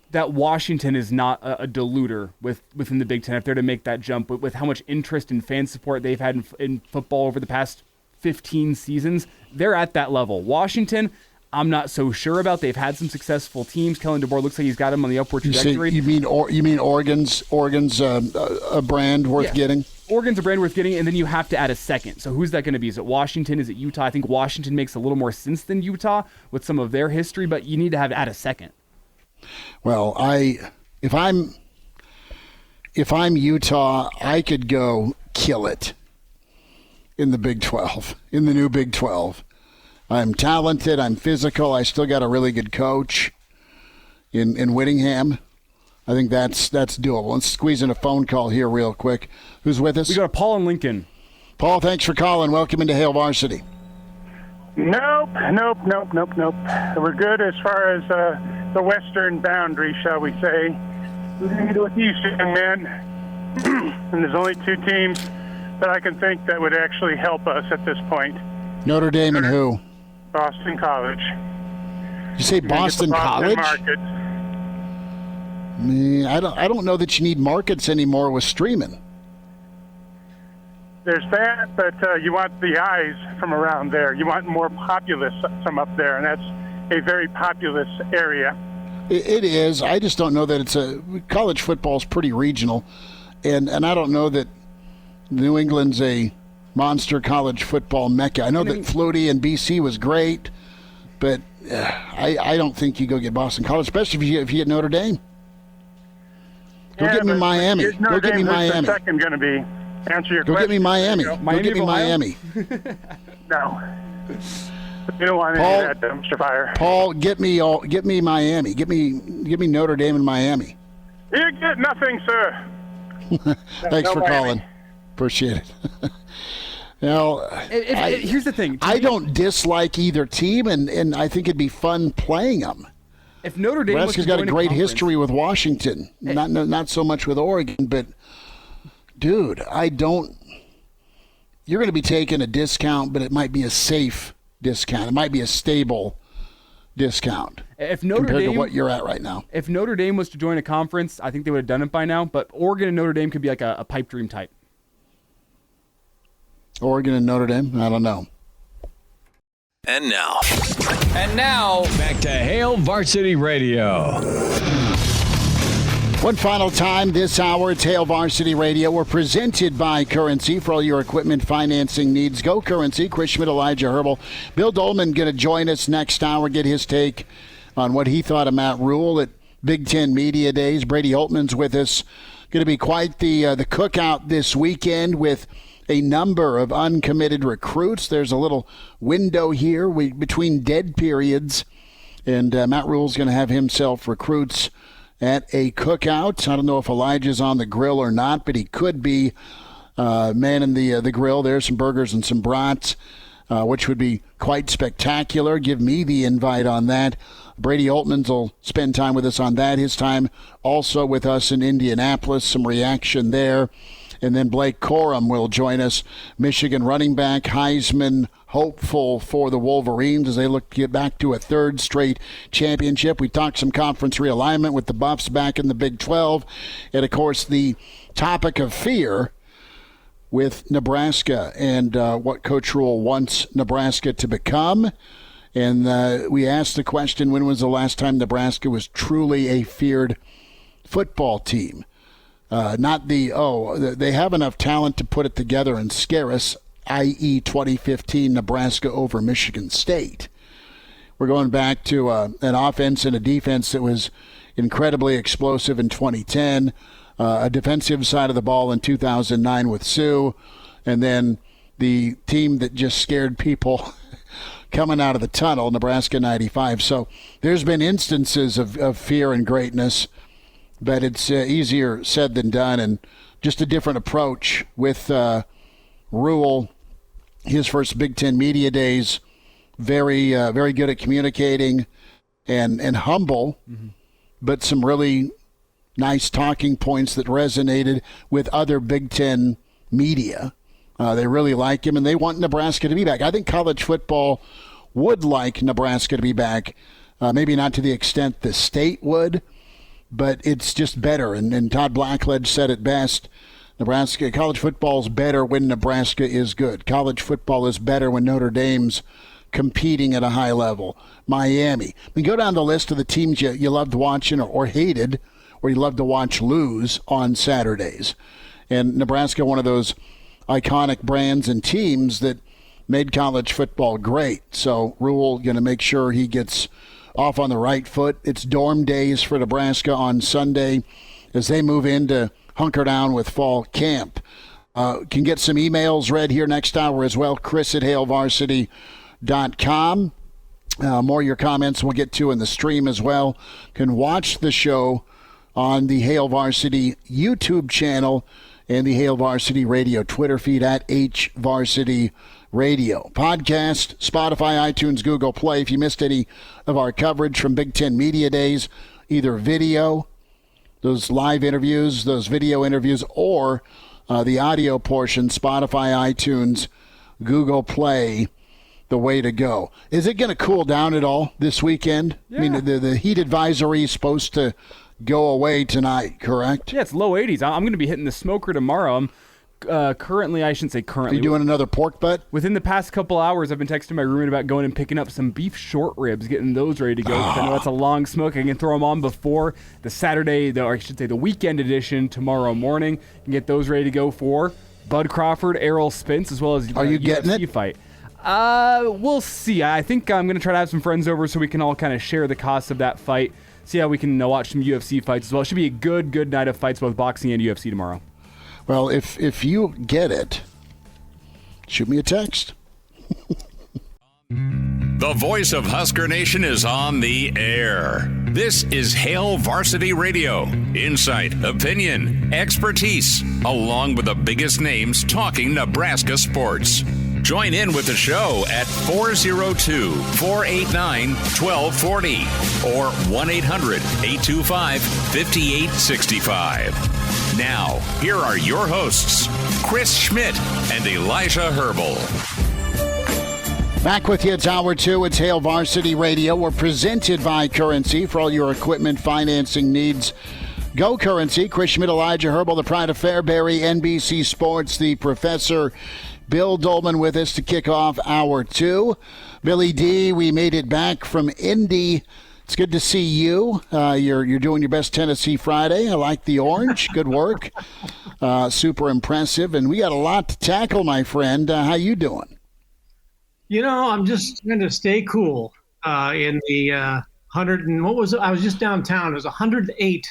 that Washington is not a diluter within the Big Ten if they're to make that jump with how much interest and fan support they've had in football over the past 15 seasons. They're at that level. Washington, I'm not so sure about. They've had some successful teams. Kellen DeBoer looks like he's got them on the upward trajectory. You mean Oregon's a brand worth getting? Oregon's a brand worth getting, and then you have to add a second. So who's that going to be? Is it Washington? Is it Utah? I think Washington makes a little more sense than Utah with some of their history, but you need to add a second. Well, if I'm Utah, I could go kill it in the Big 12, in the new Big 12. I'm talented. I'm physical. I still got a really good coach in Whittingham. I think that's doable. Let's squeeze in a phone call here real quick. Who's with us? We got Paul in Lincoln. Paul, thanks for calling. Welcome into Hail Varsity. Nope. We're good as far as the western boundary, shall we say. We're going to go with East, young man. And there's only two teams that I can think that would actually help us at this point. Notre Dame and who? Boston College. You say Boston College? Market. I don't know that you need markets anymore with streaming. There's that, but you want the eyes from around there. You want more populace from up there, and that's a very populous area. It is. I just don't know that college football is pretty regional, and I don't know that New England's a monster college football mecca. I know that Flutie and BC was great, but I don't think you go get Boston College, especially if you get Notre Dame. Go get me Miami. Go get me Miami. Second going to be. Answer your question. Go get me Miami. Go get me Miami. No. You don't want any of that dumpster fire. Paul, get me Miami. Get me Notre Dame and Miami. You get nothing, sir. Thanks for calling. Appreciate it. Here's the thing. I don't dislike either team, and I think it'd be fun playing them. If Notre Dame Nebraska's got a great history with Washington, not so much with Oregon, but dude, you're going to be taking a discount, but it might be a safe discount. It might be a stable discount compared to what you're at right now. If Notre Dame was to join a conference, I think they would have done it by now, but Oregon and Notre Dame could be like a pipe dream type. Oregon and Notre Dame? I don't know. And now, back to Hail Varsity Radio. One final time this hour, it's Hail Varsity Radio. We're presented by Currency for all your equipment financing needs. Go Currency. Schmidt, Elijah Herbel. Bill Doleman going to join us next hour, get his take on what he thought of Matt Rhule at Big Ten Media Days. Brady Oltmans with us. Going to be quite the cookout this weekend with a number of uncommitted recruits. There's a little window here between dead periods, and Matt Rhule's going to have himself recruits at a cookout. I don't know if Elijah's on the grill or not, but he could be manning the grill. There's some burgers and some brats, which would be quite spectacular. Give me the invite on that. Brady Oltmans will spend time with us on that. His time also with us in Indianapolis, some reaction there. And then Blake Corum will join us, Michigan running back, Heisman hopeful for the Wolverines as they look to get back to a third straight championship. We talked some conference realignment with the Buffs back in the Big 12. And, of course, the topic of fear with Nebraska and what Coach Rhule wants Nebraska to become. And we asked the question, when was the last time Nebraska was truly a feared football team? Not they have enough talent to put it together and scare us, i.e. 2015 Nebraska over Michigan State. We're going back to an offense and a defense that was incredibly explosive in 2010, a defensive side of the ball in 2009 with Sue, and then the team that just scared people coming out of the tunnel, Nebraska 95. So there's been instances of fear and greatness, but it's easier said than done, and just a different approach with Rhule. His first Big Ten Media Days very good at communicating and humble, but some really nice talking points that resonated with other Big Ten media. They really like him, and they want Nebraska to be back. I think college football would like Nebraska to be back, maybe not to the extent the state would, but it's just better. And Todd Blackledge said it best. Nebraska college football is better when Nebraska is good. College football is better when Notre Dame's competing at a high level. Miami. We go down the list of the teams you loved watching or hated, or you loved to watch lose on Saturdays. And Nebraska, one of those iconic brands and teams that made college football great. So Rhule going to make sure he gets off on the right foot. It's dorm days for Nebraska on Sunday as they move into hunker down with fall camp. Can get some emails read here next hour as well. Chris@HailVarsity.com. More of your comments we'll get to in the stream as well. Can watch the show on the Hail Varsity YouTube channel and the Hail Varsity Radio Twitter feed at HVarsity Radio. Podcast, Spotify, iTunes, Google Play. If you missed any of our coverage from Big Ten Media Days, either video, those live interviews, those video interviews, or the audio portion, Spotify, iTunes, Google Play, the way to go. Is it going to cool down at all this weekend? Yeah. I mean, the heat advisory is supposed to go away tonight, correct? Yeah, it's low 80s. I'm going to be hitting the smoker tomorrow. I'm currently, I shouldn't say currently. Are you doing another pork butt? Within the past couple hours, I've been texting my roommate about going and picking up some beef short ribs, getting those ready to go. I know that's a long smoke. I can throw them on before the Saturday, or I should say the weekend edition tomorrow morning. And get those ready to go for Bud Crawford, Errol Spence, as well as Are you getting UFC it? Fight. We'll see. I think I'm going to try to have some friends over so we can all kind of share the cost of that fight. See how we can watch some UFC fights as well. It should be a good night of fights, both boxing and UFC tomorrow. Well, if you get it, shoot me a text. The voice of Husker Nation is on the air. This is Hail Varsity Radio. Insight, opinion, expertise, along with the biggest names talking Nebraska sports. Join in with the show at 402-489-1240 or 1-800-825-5865. Now, here are your hosts, Chris Schmidt and Elijah Herbel. Back with you, it's hour two. It's Hail Varsity Radio. We're presented by Currency for all your equipment financing needs. Go Currency. Chris Schmidt, Elijah Herbel, the pride of Fairbury, NBC Sports, the professor. Bill Doleman with us to kick off hour two. Billy D, we made it back from Indy. It's good to see you. You're doing your best Tennessee Friday. I like the orange. Good work. Super impressive. And we got a lot to tackle, my friend. How you doing? You know, I'm just going to stay cool in the 100 and what was it? I was just downtown. It was 108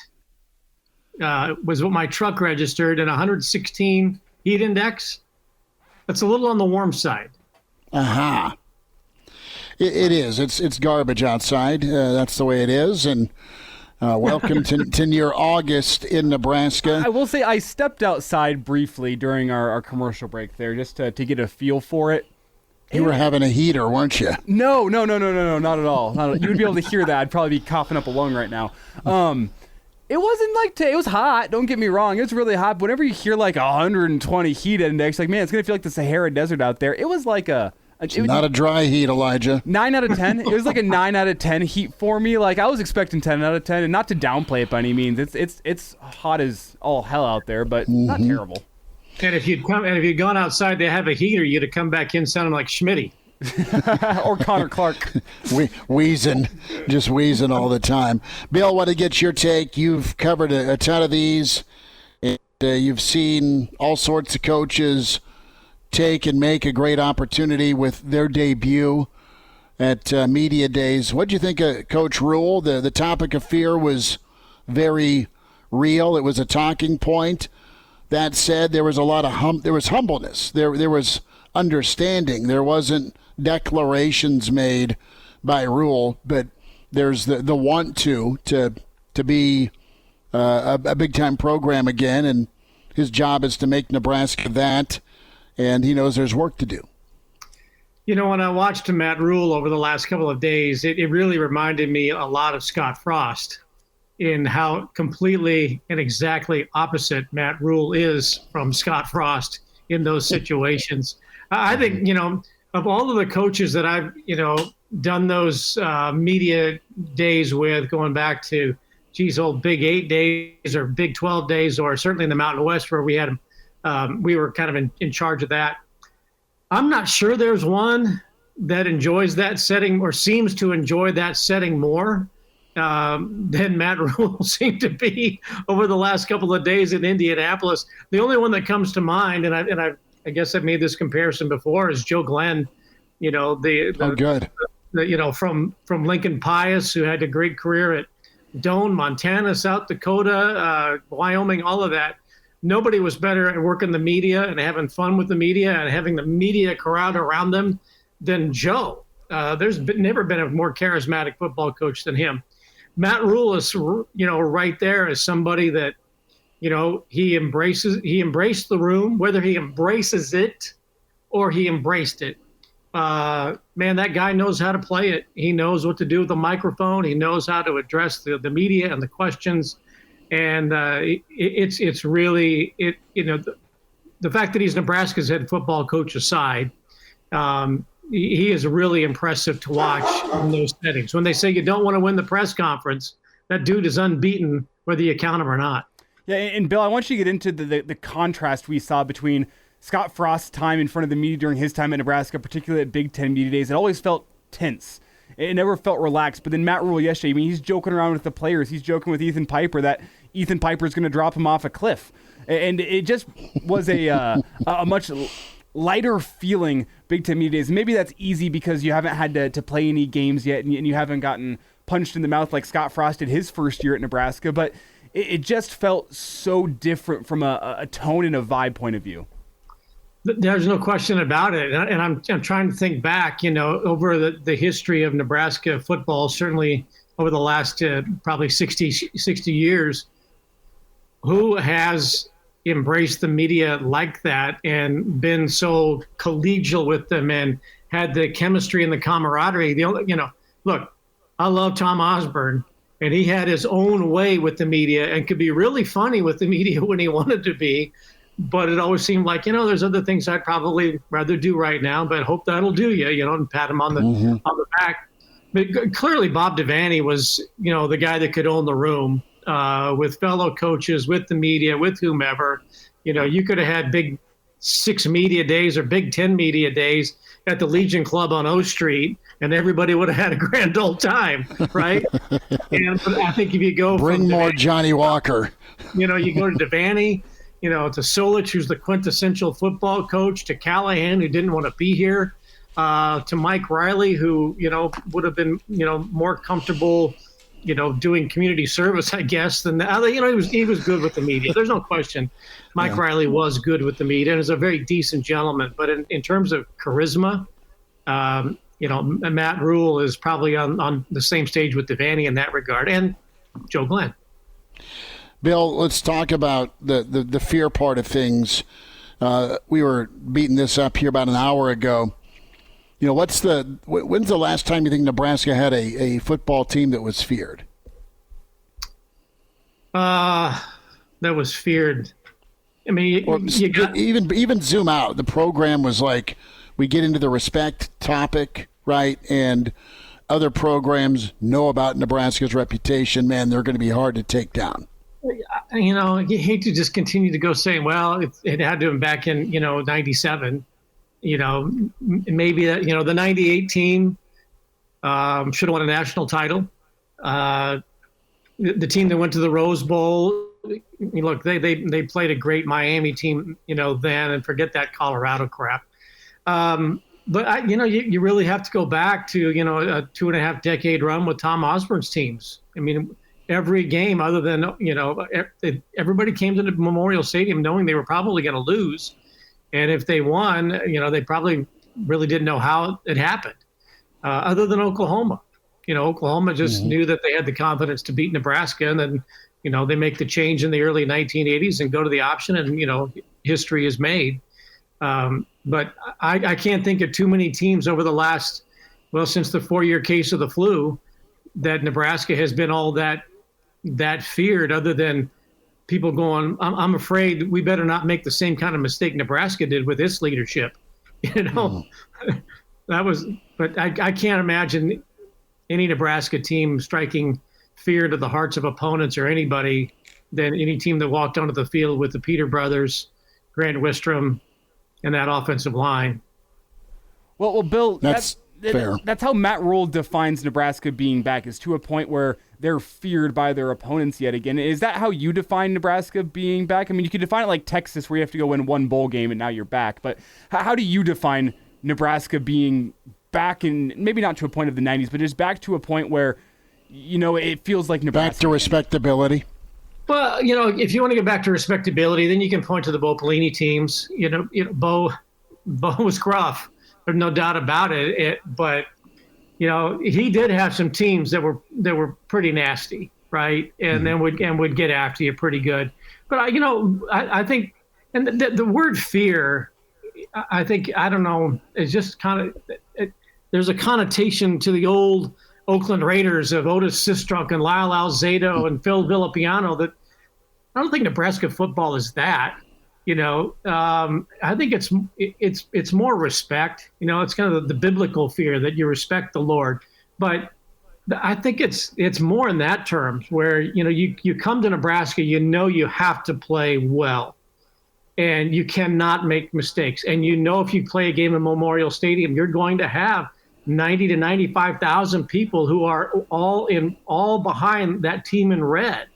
was what my truck registered, and 116 heat index. That's a little on the warm side. Aha. It is. It's garbage outside. That's the way it is. And welcome to near August in Nebraska. I will say I stepped outside briefly during our commercial break there just to get a feel for it. You were having a heater, weren't you? No, not at all. You would be able to hear that. I'd probably be coughing up a lung right now. It wasn't like it was hot. Don't get me wrong. It was really hot. But whenever you hear like 120 heat index, like, man, it's going to feel like the Sahara Desert out there. It was like not a dry heat, Elijah. 9 out of 10. It was like a 9 out of 10 heat for me. Like, I was expecting 10 out of 10, and not to downplay it by any means. It's hot as all hell out there, but not terrible. And if you'd gone outside, they have a heater, you'd have come back in sounding like Schmitty. Or Connor Clark. Wheezing all the time. Bill, want to get your take. You've covered a ton of these, and you've seen all sorts of coaches take and make a great opportunity with their debut at media days. What do you think of Coach Rhule? The topic of fear was very real. It was a talking point. That said, there was a lot of there was humbleness. There was understanding. There wasn't declarations made by Rhule, but there's the want to be a big time program again, and his job is to make Nebraska that, and he knows there's work to do. When I watched Matt Rhule over the last couple of days, it really reminded me a lot of Scott Frost in how completely and exactly opposite Matt Rhule is from Scott Frost in those situations. I think, of all of the coaches that I've, done those media days with, going back to, old Big 8 days or Big 12 days, or certainly in the Mountain West where we had, we were kind of in charge of that. I'm not sure there's one that enjoys that setting or seems to enjoy that setting more than Matt Rhule seemed to be over the last couple of days in Indianapolis. The only one that comes to mind, and I guess I've made this comparison before, is Joe Glenn. Good. From Lincoln Pius, who had a great career at Doane, Montana, South Dakota, Wyoming, all of that. Nobody was better at working the media and having fun with the media and having the media crowd around them than Joe. There's never been a more charismatic football coach than him. Matt Rhule is, right there as somebody that, he embraced the room, whether he embraces it or he embraced it. Man, that guy knows how to play it. He knows what to do with the microphone. He knows how to address the media and the questions. And it's really the fact that he's Nebraska's head football coach aside, he is really impressive to watch in those settings. When they say you don't want to win the press conference, that dude is unbeaten whether you count him or not. Yeah, and Bill, I want you to get into the contrast we saw between Scott Frost's time in front of the media during his time at Nebraska, particularly at Big Ten media days. It always felt tense. It never felt relaxed. But then Matt Rhule yesterday, he's joking around with the players. He's joking with Ethan Piper that Ethan Piper is going to drop him off a cliff. And it just was a much lighter feeling Big Ten media days. Maybe that's easy because you haven't had to play any games yet and you haven't gotten punched in the mouth like Scott Frost did his first year at Nebraska. But it just felt so different from a tone and a vibe point of view. There's no question about it. And I'm trying to think back, over the history of Nebraska football, certainly over the last probably 60 years, who has embraced the media like that and been so collegial with them and had the chemistry and the camaraderie. Look, I love Tom Osborne, and he had his own way with the media and could be really funny with the media when he wanted to be. But it always seemed like, there's other things I'd probably rather do right now, but hope that'll do you, and pat him on the back. But clearly Bob Devaney was, the guy that could own the room with fellow coaches, with the media, with whomever. You could have had Big 6 media days or Big 10 media days at the Legion Club on O Street, and everybody would have had a grand old time, right? And I think if you go bring more Johnny Walker, you go to Devaney, to Solich, who's the quintessential football coach, to Callahan, who didn't want to be here, to Mike Riley, who, would have been, more comfortable, doing community service, I guess, than that. He was good with the media. There's no question. Mike Riley was good with the media and is a very decent gentleman. But in terms of charisma, Matt Rhule is probably on the same stage with Devaney in that regard, and Joe Glenn. Bill, let's talk about the fear part of things. We were beating this up here about an hour ago. When's the last time you think Nebraska had a football team that was feared? That was feared. I mean, even zoom out. The program was like, we get into the respect topic, right? And other programs know about Nebraska's reputation. Man, they're going to be hard to take down. You hate to just continue to go saying, well, it had to have been back in, 97. Maybe that, the 98 team should have won a national title. The team that went to the Rose Bowl, look, they played a great Miami team, then, and forget that Colorado crap. But you really have to go back to, a 2.5 decade run with Tom Osborne's teams. I mean, every game other than, everybody came to the Memorial Stadium knowing they were probably going to lose. And if they won, they probably really didn't know how it happened, other than Oklahoma. Oklahoma just knew that they had the confidence to beat Nebraska. And then, they make the change in the early 1980s and go to the option and, history is made. But I can't think of too many teams over the last, since the 4-year case of the flu, that Nebraska has been all that feared, other than people going, I'm afraid we better not make the same kind of mistake Nebraska did with its leadership. But I can't imagine any Nebraska team striking fear to the hearts of opponents or anybody than any team that walked onto the field with the Peter brothers, Grant Wistrom, and that offensive line. Well, Bill, that's fair. That's how Matt Rhule defines Nebraska being back, is to a point where they're feared by their opponents yet again. Is that how you define Nebraska being back? I mean, you could define it like Texas, where you have to go win one bowl game and now you're back. But how do you define Nebraska being back, in maybe not to a point of the 90s, but just back to a point where, it feels like Nebraska. Back to respectability. Well, if you want to get back to respectability, then you can point to the Bo Pelini teams. Bo was gruff. There's no doubt about it. But he did have some teams that were pretty nasty, right? And then would get after you pretty good. But I think, and the word fear, I think, I don't know, is just kind of there's a connotation to the old Oakland Raiders of Otis Sistrunk and Lyle Alzado and Phil Villapiano that I don't think Nebraska football is that. I think it's more respect. It's kind of the biblical fear that you respect the Lord. But I think it's more in that terms where you come to Nebraska, you have to play well, and you cannot make mistakes. And if you play a game in Memorial Stadium, you're going to have 90 to 95,000 people who are all behind that team in red.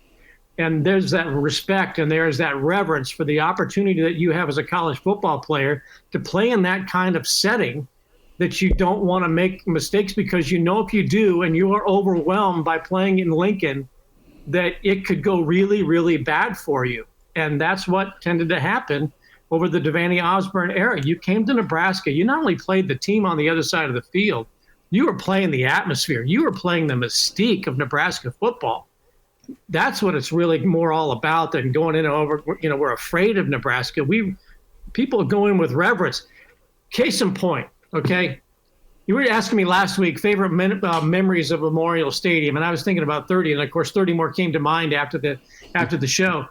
And there's that respect and there's that reverence for the opportunity that you have as a college football player to play in that kind of setting, that you don't want to make mistakes, because if you do and you are overwhelmed by playing in Lincoln, that it could go really, really bad for you. And that's what tended to happen over the Devaney Osborne era. You came to Nebraska, you not only played the team on the other side of the field, you were playing the atmosphere. You were playing the mystique of Nebraska football. That's what it's really more all about than going in over, we're afraid of Nebraska. People go in with reverence. Case in point, okay? You were asking me last week favorite memories of Memorial Stadium, and I was thinking about 30, and of course 30 more came to mind after the show.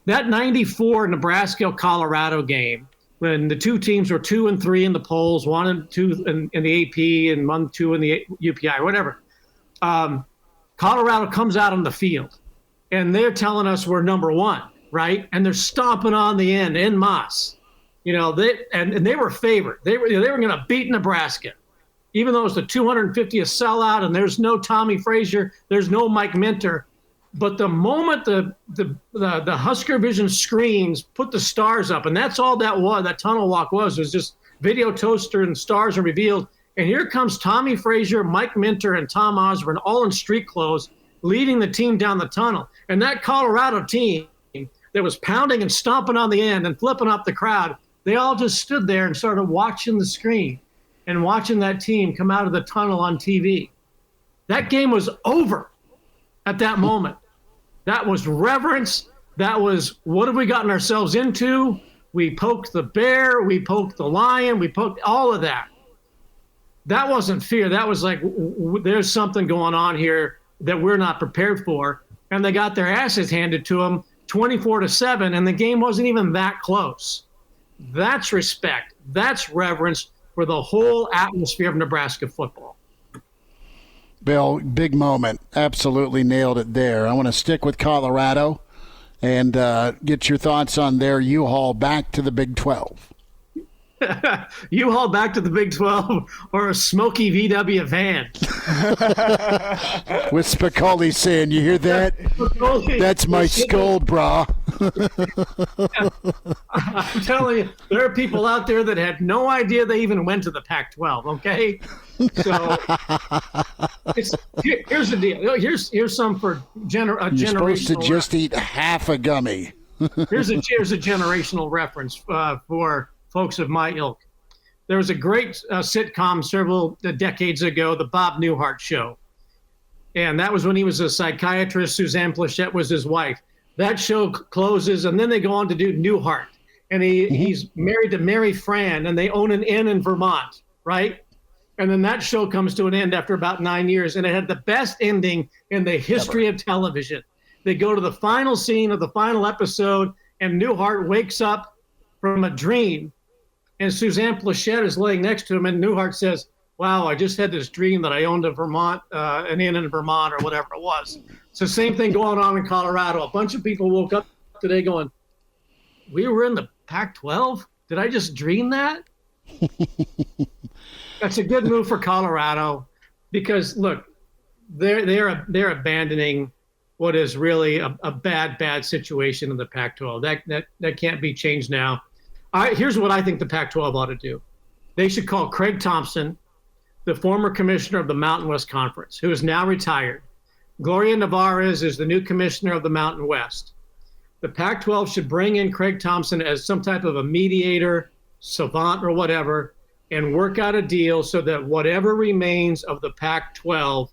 That 94 Nebraska-Colorado game, when the two teams were 2 and 3 in the polls, 1 and 2 in the AP, and 1 2 in the UPI, whatever. Colorado comes out on the field, and they're telling us we're number 1, right? And they're stomping on the end en masse. They were favored. They were going to beat Nebraska, even though it was the 250th sellout, and there's no Tommy Frazier, there's no Mike Minter. But the moment the Husker Vision screens put the stars up, and that's all that was, that tunnel walk was just video toaster and stars are revealed. And here comes Tommy Frazier, Mike Minter, and Tom Osborne, all in street clothes, leading the team down the tunnel. And that Colorado team that was pounding and stomping on the end and flipping up the crowd, they all just stood there and started watching the screen and watching that team come out of the tunnel on TV. That game was over at that moment. That was reverence. That was, what have we gotten ourselves into? We poked the bear. We poked the lion. We poked all of that. That wasn't fear. That was like, there's something going on here that we're not prepared for. And they got their asses handed to them 24-7, and the game wasn't even that close. That's respect. That's reverence for the whole atmosphere of Nebraska football. Bill, big moment. Absolutely nailed it there. I want to stick with Colorado and get your thoughts on their U-Haul back to the Big 12. U-Haul back to the Big 12 or a smoky VW van. With Spicoli saying, you hear that? That's my skull, brah. I'm telling you, there are people out there that had no idea they even went to the Pac-12, okay? So here's the deal. Here's some for generational. You're supposed to just eat half a gummy. here's a generational reference for folks of my ilk. There was a great sitcom several decades ago, the Bob Newhart Show. And that was when he was a psychiatrist. Suzanne Plachette was his wife. That show closes, and then they go on to do Newhart. and he's married to Mary Fran, and they own an inn in Vermont, right? And then that show comes to an end after about 9 years, and it had the best ending in the history of television. They go to the final scene of the final episode, and Newhart wakes up from a dream, and Suzanne Plachette is laying next to him, and Newhart says, wow, I just had this dream that I owned an inn in Vermont or whatever it was. It's the same thing going on in Colorado. A bunch of people woke up today going, we were in the Pac-12? Did I just dream that? That's a good move for Colorado because, look, they're abandoning what is really a bad situation in the Pac-12. That can't be changed now. Here's what I think the Pac-12 ought to do. They should call Craig Thompson, the former commissioner of the Mountain West Conference, who is now retired. Gloria Nevarez is the new commissioner of the Mountain West. The Pac-12 should bring in Craig Thompson as some type of a mediator, savant, or whatever, and work out a deal so that whatever remains of the Pac-12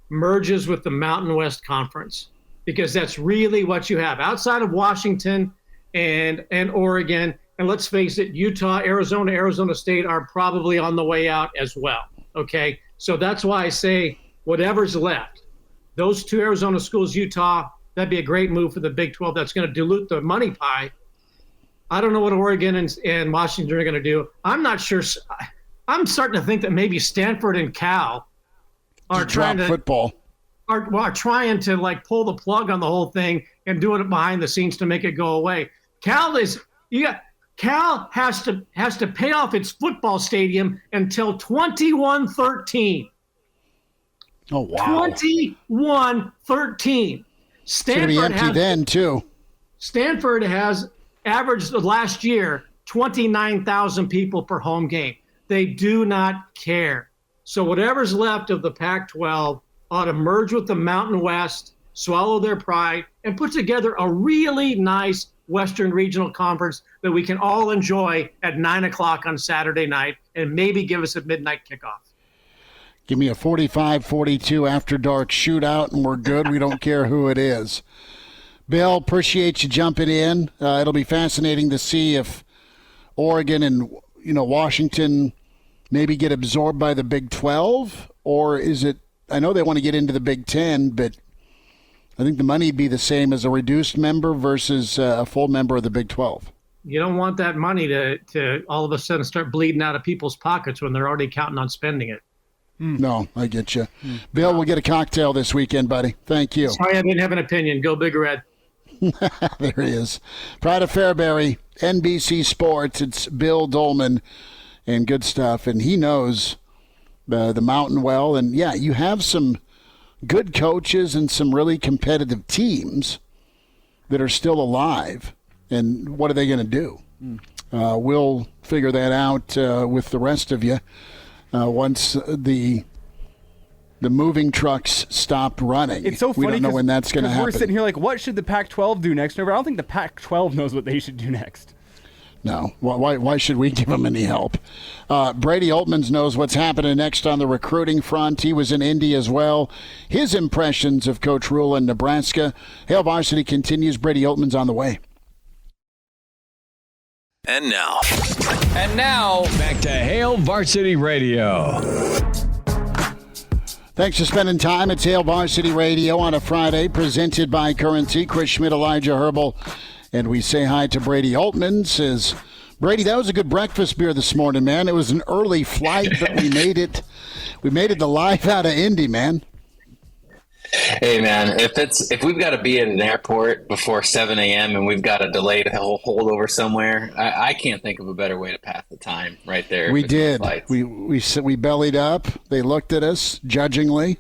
merges with the Mountain West Conference, because that's really what you have. Outside of Washington and Oregon, and let's face it, Utah, Arizona State are probably on the way out as well, okay? So that's why I say whatever's left, those two Arizona schools, Utah, that'd be a great move for the Big 12. That's going to dilute the money pie. I don't know what Oregon and Washington are going to do. I'm not sure. I'm starting to think that maybe Stanford and Cal are trying to are trying to like pull the plug on the whole thing and doing it behind the scenes to make it go away. Cal has to pay off its football stadium until 21-13. Oh wow! 21-13. It's going to be empty then too. Stanford has averaged last year 29,000 people per home game. They do not care. So whatever's left of the Pac-12 ought to merge with the Mountain West, swallow their pride, and put together a really nice Western Regional Conference that we can all enjoy at 9 o'clock on Saturday night and maybe give us a midnight kickoff. Give me a 45-42 after dark shootout, and we're good. We don't care who it is. Bill, appreciate you jumping in. It'll be fascinating to see if Oregon and Washington maybe get absorbed by the Big 12, or is it? I know they want to get into the Big 10, but I think the money would be the same as a reduced member versus a full member of the Big 12. You don't want that money to all of a sudden start bleeding out of people's pockets when they're already counting on spending it. No, I get you. Bill, we'll get a cocktail this weekend, buddy. Thank you. Sorry, I didn't have an opinion. Go Big Red. There he is. Pride of Fairbury, NBC Sports. It's Bill Doleman and good stuff. And he knows the mountain well. And, yeah, you have some good coaches and some really competitive teams that are still alive. And what are they going to do? We'll figure that out with the rest of you. Once the moving trucks stop running. It's so funny. We don't know when that's going to happen. We're sitting here like, what should the Pac-12 do next? No, I don't think the Pac-12 knows what they should do next. No. Why should we give them any help? Brady Oltmans knows what's happening next on the recruiting front. He was in Indy as well. His impressions of Coach Rhule in Nebraska. Hail Varsity continues. Brady Oltmans on the way. And now, back to Hail Varsity Radio. Thanks for spending time at Hail Varsity Radio on a Friday, presented by Currency. Chris Schmidt, Elijah Herbel, and we say hi to Brady Oltmans. Says, Brady, that was a good breakfast beer this morning, man. It was an early flight, but we made it. We made it the life out of Indy, man. Hey man, if we've got to be at an airport before 7 a.m. and we've got a delayed holdover somewhere, I can't think of a better way to pass the time right there. We did. We bellied up. They looked at us judgingly,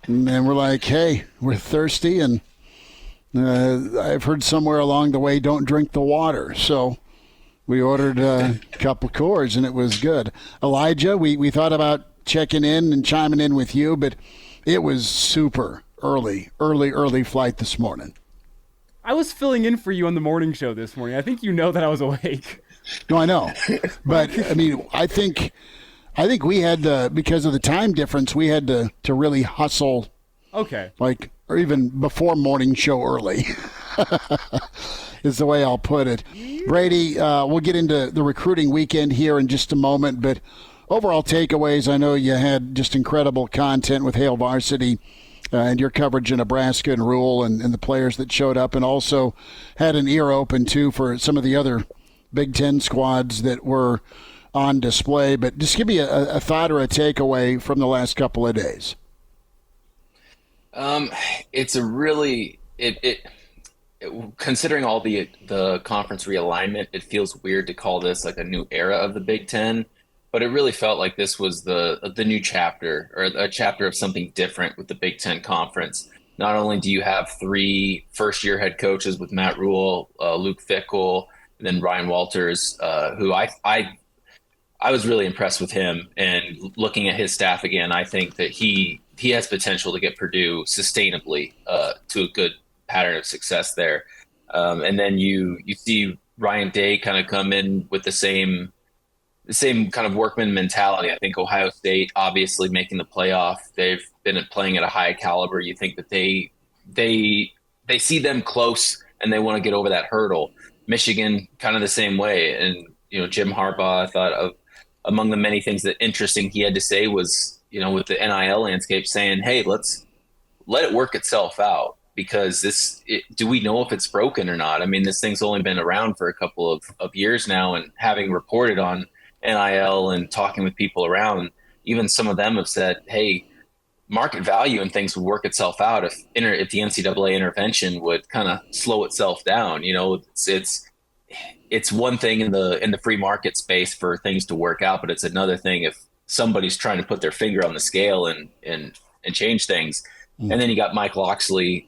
and then we're like, "Hey, we're thirsty," and I've heard somewhere along the way, "Don't drink the water." So we ordered a couple Coors, and it was good. Elijah, we thought about checking in and chiming in with you, but it was super early flight this morning. I was filling in for you on the morning show this morning. I think you know that I was awake. No, I know. But, I mean, I think we had to, because of the time difference, we had to really hustle. Okay. Or even before morning show early. is the way I'll put it. Brady, we'll get into the recruiting weekend here in just a moment, but overall takeaways, I know you had just incredible content with Hail Varsity and your coverage of Nebraska and Rhule and the players that showed up, and also had an ear open, too, for some of the other Big Ten squads that were on display. But just give me a thought or a takeaway from the last couple of days. It's a really considering all the conference realignment, it feels weird to call this like a new era of the Big Ten, but it really felt like this was the new chapter, or a chapter of something different with the Big Ten Conference. Not only do you have 3 first-year head coaches with Matt Rhule, Luke Fickell, and then Ryan Walters, who I was really impressed with him. And looking at his staff again, I think that he has potential to get Purdue sustainably to a good pattern of success there. And then you see Ryan Day kind of come in with the same kind of workman mentality. I think Ohio State obviously making the playoff. They've been playing at a high caliber. You think that they see them close and they want to get over that hurdle. Michigan kind of the same way. And, Jim Harbaugh, I thought of among the many things that interesting he had to say was, with the NIL landscape, saying, hey, let's let it work itself out, because do we know if it's broken or not? I mean, this thing's only been around for a couple of years now, and having reported on NIL and talking with people around, even some of them have said, hey, market value and things would work itself out if the NCAA intervention would kind of slow itself down. It's one thing in the free market space for things to work out, but it's another thing if somebody's trying to put their finger on the scale and change things. And then you got Mike Locksley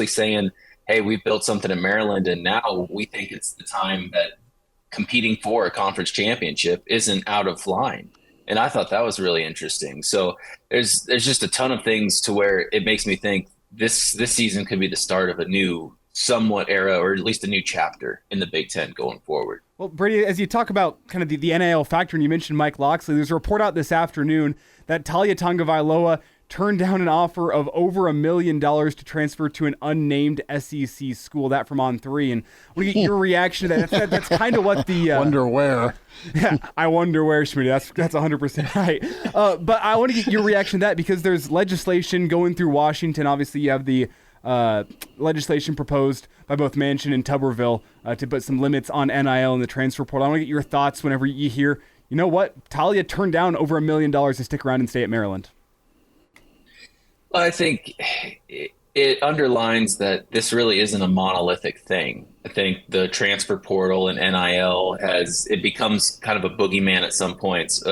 saying, hey, we've built something in Maryland, and now we think it's the time that competing for a conference championship isn't out of line. And I thought that was really interesting. So there's just a ton of things to where it makes me think this season could be the start of a new somewhat era, or at least a new chapter in the Big Ten going forward. Well, Brady, as you talk about kind of the NIL factor, and you mentioned Mike Locksley, there's a report out this afternoon that Talia Tagovailoa turned down an offer of over $1 million to transfer to an unnamed SEC school, that from On3. And I want to get your reaction to that. That's kind of what the... wonder where. Yeah, I wonder where, Schmidt. That's 100% right. But I want to get your reaction to that, because there's legislation going through Washington. Obviously, you have the legislation proposed by both Manchin and Tuberville to put some limits on NIL and the transfer portal. I want to get your thoughts whenever you hear, you know what, Talia turned down over $1 million to stick around and stay at Maryland. I think it underlines that this really isn't a monolithic thing. I think the transfer portal and NIL it becomes kind of a boogeyman at some points.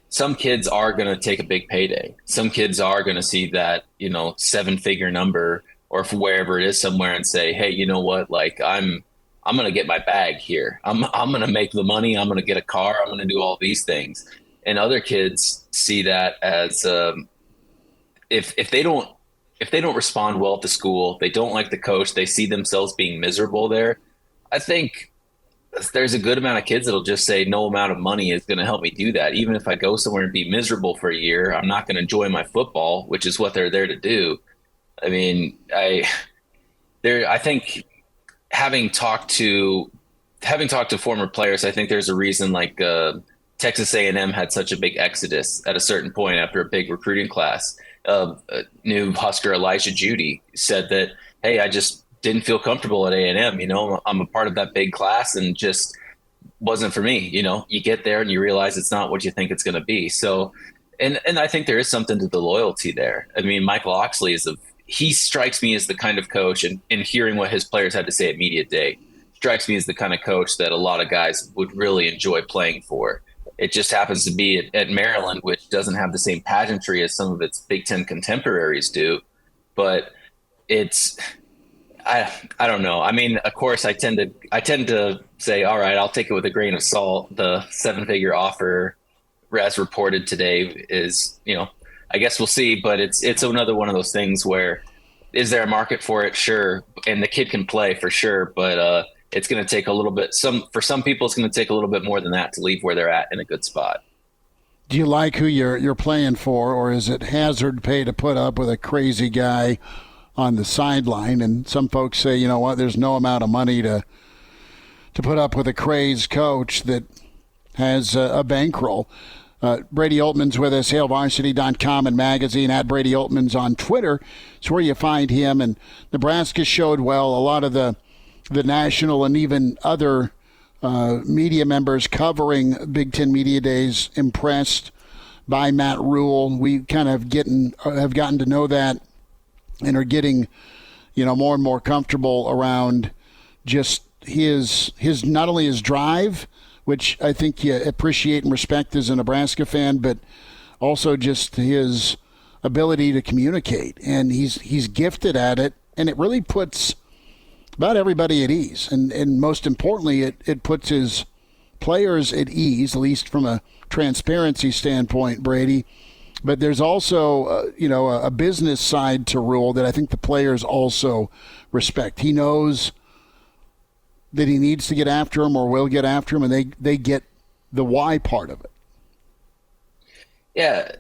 Some kids are going to take a big payday. Some kids are going to see that, 7-figure number, or wherever it is somewhere, and say, hey, you know what? Like, I'm going to get my bag here. I'm going to make the money. I'm going to get a car. I'm going to do all these things. And other kids see that as, if they don't respond well at the school, they don't like the coach, they see themselves being miserable there, I think there's a good amount of kids that'll just say no amount of money is going to help me do that. Even if I go somewhere and be miserable for a year, I'm not going to enjoy my football, which is what they're there to do. I mean, I think having talked to former players, I think there's a reason like Texas A&M had such a big exodus at a certain point after a big recruiting class. New Husker Elijah Judy said that, hey, I just didn't feel comfortable at A&M. I'm a part of that big class and just wasn't for me. You get there and you realize it's not what you think it's going to be. So, and I think there is something to the loyalty there. I mean, Mike Locksley he strikes me as the kind of coach, and hearing what his players had to say at media day, strikes me as the kind of coach that a lot of guys would really enjoy playing for. It just happens to be at Maryland, which doesn't have the same pageantry as some of its Big Ten contemporaries do. But I don't know. I mean, of course, I tend to say, all right, I'll take it with a grain of salt. The 7-figure offer, as reported today, is, I guess we'll see. But it's another one of those things where, is there a market for it? Sure, and the kid can play for sure, but it's going to take a little bit. For some people, it's going to take a little bit more than that to leave where they're at in a good spot. Do you like who you're playing for, or is it hazard pay to put up with a crazy guy on the sideline. And some folks say, you know what, there's no amount of money to put up with a crazed coach that has a bankroll. Brady Oltmans with us, HailVarsity.com and magazine, at Brady Oltmans on Twitter. It's where you find him. And Nebraska showed well. A lot of the national and even other media members covering Big Ten Media Days impressed by Matt Rhule. We kind of have gotten to know that and are getting, more and more comfortable around just his not only his drive, which I think you appreciate and respect as a Nebraska fan, but also just his ability to communicate. And he's gifted at it, and it really puts about everybody at ease. And most importantly, it puts his players at ease, at least from a transparency standpoint, Brady. But there's also, a business side to Rhule that I think the players also respect. He knows that he needs to get after him or will get after him, and they get the why part of it. Yeah,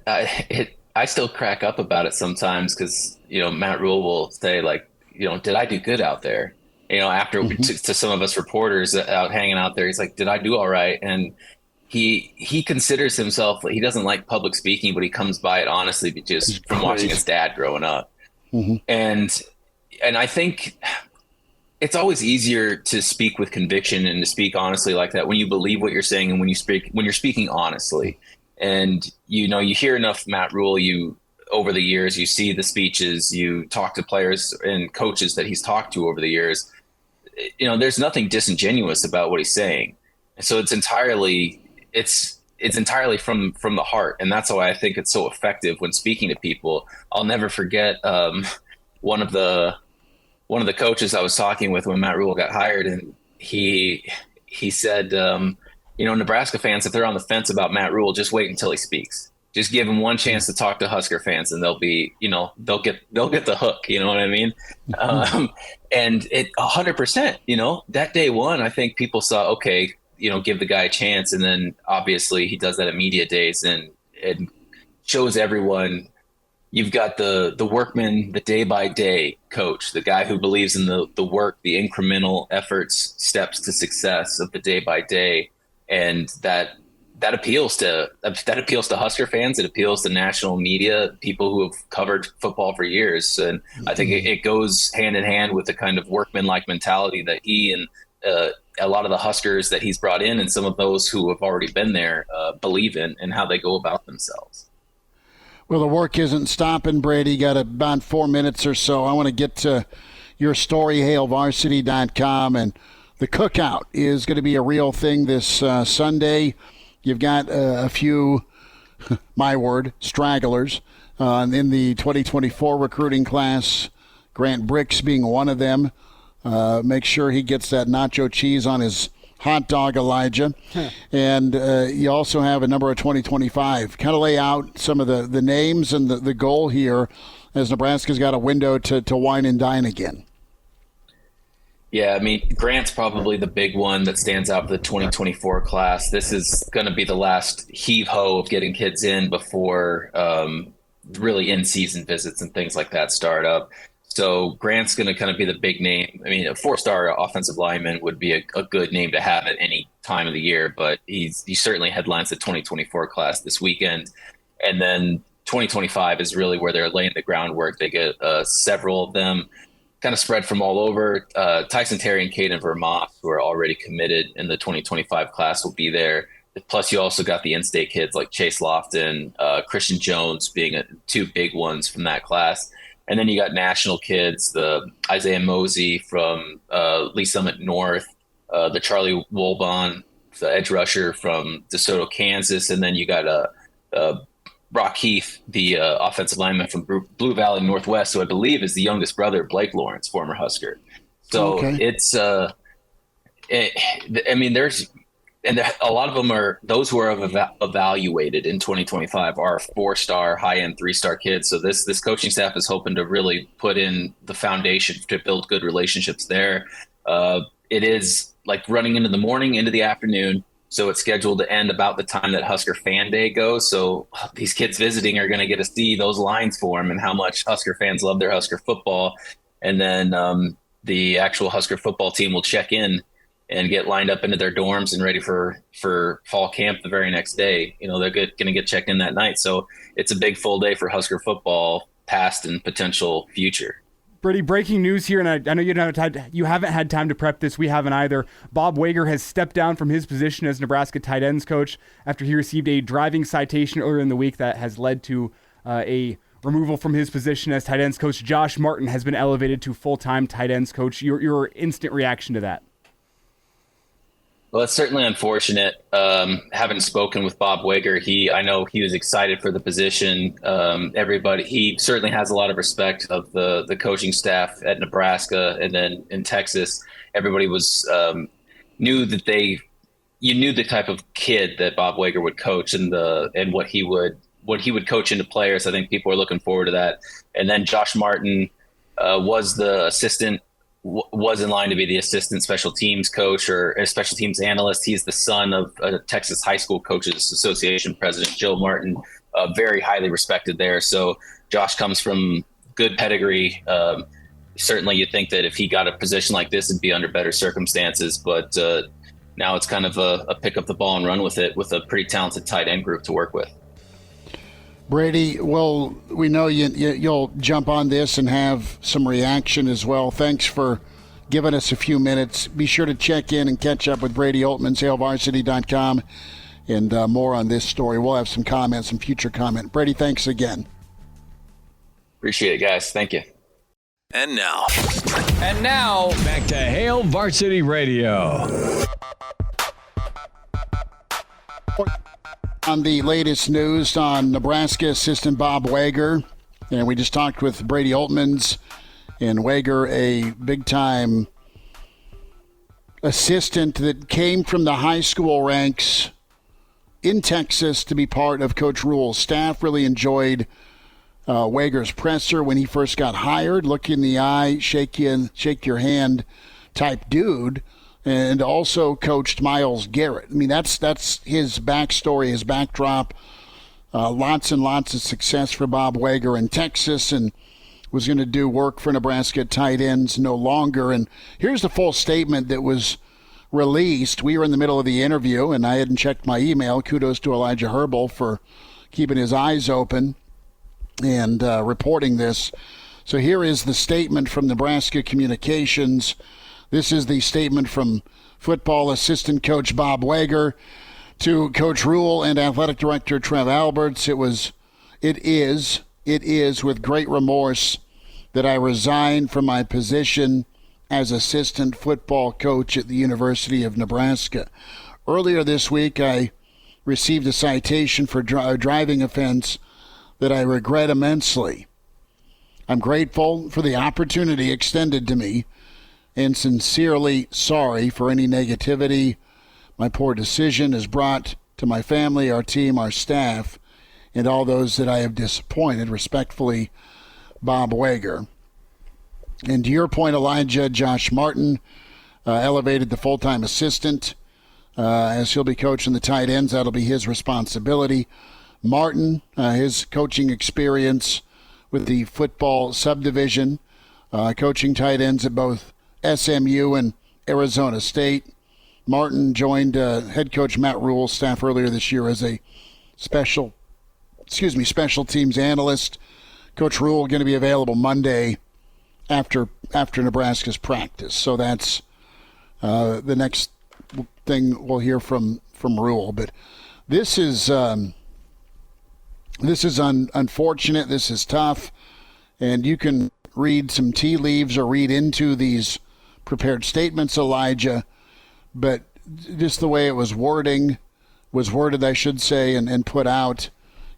I still crack up about it sometimes because, Matt Rhule will say, like, did I do good out there? After to some of us reporters out hanging out there, he's like, did I do all right? And he considers himself, he doesn't like public speaking, but he comes by it honestly just from watching his dad growing up. Mm-hmm. And I think it's always easier to speak with conviction and to speak honestly like that when you believe what you're saying and when you're speaking honestly. And you hear enough Matt Rhule, over the years, you see the speeches, you talk to players and coaches that he's talked to over the years. There's nothing disingenuous about what he's saying. And so it's entirely from the heart. And that's why I think it's so effective when speaking to people. I'll never forget one of the coaches I was talking with when Matt Rhule got hired, and he said, Nebraska fans, if they're on the fence about Matt Rhule, just wait until he speaks. Just give him one chance to talk to Husker fans, and they'll get the hook. You know what I mean? And it 100%. That day one, I think people saw, okay, give the guy a chance, and then obviously he does that at media days and shows everyone. You've got the workman, the day-by-day coach, the guy who believes in the work, the incremental efforts, steps to success of the day-by-day. And that appeals to Husker fans. It appeals to national media, people who have covered football for years. And I think it goes hand in hand with the kind of workman-like mentality that he and a lot of the Huskers that he's brought in and some of those who have already been there believe in and how they go about themselves. Well, the work isn't stopping, Brady. Got about 4 minutes or so. I want to get to your story, HailVarsity.com, and the cookout is going to be a real thing this Sunday. You've got a few, my word, stragglers in the 2024 recruiting class, Grant Bricks being one of them. Make sure he gets that nacho cheese on his hot dog, Elijah. And you also have a number of 2025. Kind of lay out some of the names and the goal here as Nebraska's got a window to wine and dine again. Yeah, I mean, Grant's probably the big one that stands out for the 2024 class. This is going to be the last heave-ho of getting kids in before really in-season visits and things like that start up. So Grant's going to kind of be the big name. I mean, a 4-star offensive lineman would be a good name to have at any time of the year, but he certainly headlines the 2024 class this weekend. And then 2025 is really where they're laying the groundwork. They get several of them kind of spread from all over. Tyson Terry and Caden Vermont, who are already committed in the 2025 class, will be there. Plus, you also got the in-state kids like Chase Lofton, Christian Jones being two big ones from that class. And then you got national kids, the Isaiah Mosey from Lee Summit North, the Charlie Wolbon, the edge rusher from DeSoto, Kansas. And then you got Brock Heath, the offensive lineman from Blue Valley Northwest, who I believe is the youngest brother of Blake Lawrence, former Husker. So it's a lot of them are those who are evaluated in 2025 are 4-star, high-end 3-star kids. So this coaching staff is hoping to really put in the foundation to build good relationships there. It is like running into the morning, into the afternoon. So it's scheduled to end about the time that Husker Fan Day goes. So these kids visiting are going to get to see those lines form and how much Husker fans love their Husker football. And then the actual Husker football team will check in and get lined up into their dorms and ready for fall camp the very next day. You know, they're going to get checked in that night. So it's a big full day for Husker football, past and potential future. Brady, breaking news here, and I know you haven't had time to prep this. We haven't either. Bob Wager has stepped down from his position as Nebraska tight ends coach after he received a driving citation earlier in the week that has led to a removal from his position as tight ends coach. Josh Martin has been elevated to full-time tight ends coach. Your instant reaction to that? Well, it's certainly unfortunate. Having spoken with Bob Wager, I know he was excited for the position. He certainly has a lot of respect of the coaching staff at Nebraska, and then in Texas, everybody was knew that you knew the type of kid that Bob Wager would coach and what he would coach into players. I think people are looking forward to that. And then Josh Martin was in line to be the assistant special teams coach or a special teams analyst. He's the son of Texas High School Coaches Association president, Joe Martin, very highly respected there. So Josh comes from good pedigree. Certainly you'd think that if he got a position like this, it'd be under better circumstances. But now it's kind of a pick up the ball and run with it with a pretty talented tight end group to work with. Brady, well, we know you'll jump on this and have some reaction as well. Thanks for giving us a few minutes. Be sure to check in and catch up with Brady Oltmans, HailVarsity.com, and more on this story. We'll have some comments, some future comment. Brady, thanks again. Appreciate it, guys. Thank you. And now, back to Hail Varsity Radio. On the latest news on Nebraska assistant Bob Wager, and we just talked with Brady Oltmans, and Wager, a big-time assistant that came from the high school ranks in Texas to be part of Coach Rhule's staff. Really enjoyed Wager's presser when he first got hired. Look you in the eye, shake your hand type dude. And also coached Myles Garrett. I mean, that's his backstory, his backdrop. Lots and lots of success for Bob Wager in Texas, and was going to do work for Nebraska tight ends no longer. And here's the full statement that was released. We were in the middle of the interview, and I hadn't checked my email. Kudos to Elijah Herbel for keeping his eyes open and reporting this. So here is the statement from Nebraska Communications. This is the statement from football assistant coach Bob Wager to Coach Rhule and athletic director Trev Alberts. It is with great remorse that I resign from my position as assistant football coach at the University of Nebraska. Earlier this week, I received a citation for a driving offense that I regret immensely. I'm grateful for the opportunity extended to me and sincerely sorry for any negativity my poor decision has brought to my family, our team, our staff, and all those that I have disappointed. Respectfully, Bob Wager. And to your point, Elijah, Josh Martin elevated to full-time assistant as he'll be coaching the tight ends. That'll be his responsibility. Martin, his coaching experience with the football subdivision, coaching tight ends at both SMU and Arizona State. Martin joined head coach Matt Rhule's staff earlier this year as a special teams analyst. Coach Rhule going to be available Monday after Nebraska's practice. So that's the next thing we'll hear from Rhule. But this is unfortunate. This is tough, and you can read some tea leaves or read into these prepared statements, Elijah, but just the way it was worded, I should say, and put out,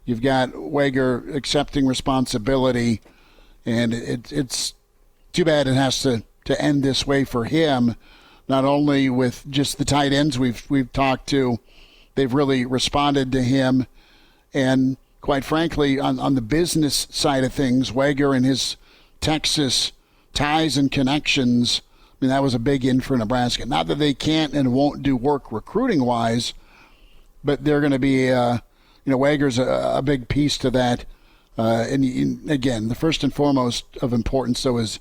you've got Wager accepting responsibility, and it's too bad it has to end this way for him, not only with just the tight ends we've talked to. They've really responded to him, and quite frankly, on the business side of things, Wager and his Texas ties and connections, I mean, that was a big in for Nebraska. Not that they can't and won't do work recruiting-wise, but they're going to be, Wager's a big piece to that. And again, the first and foremost of importance, though, is,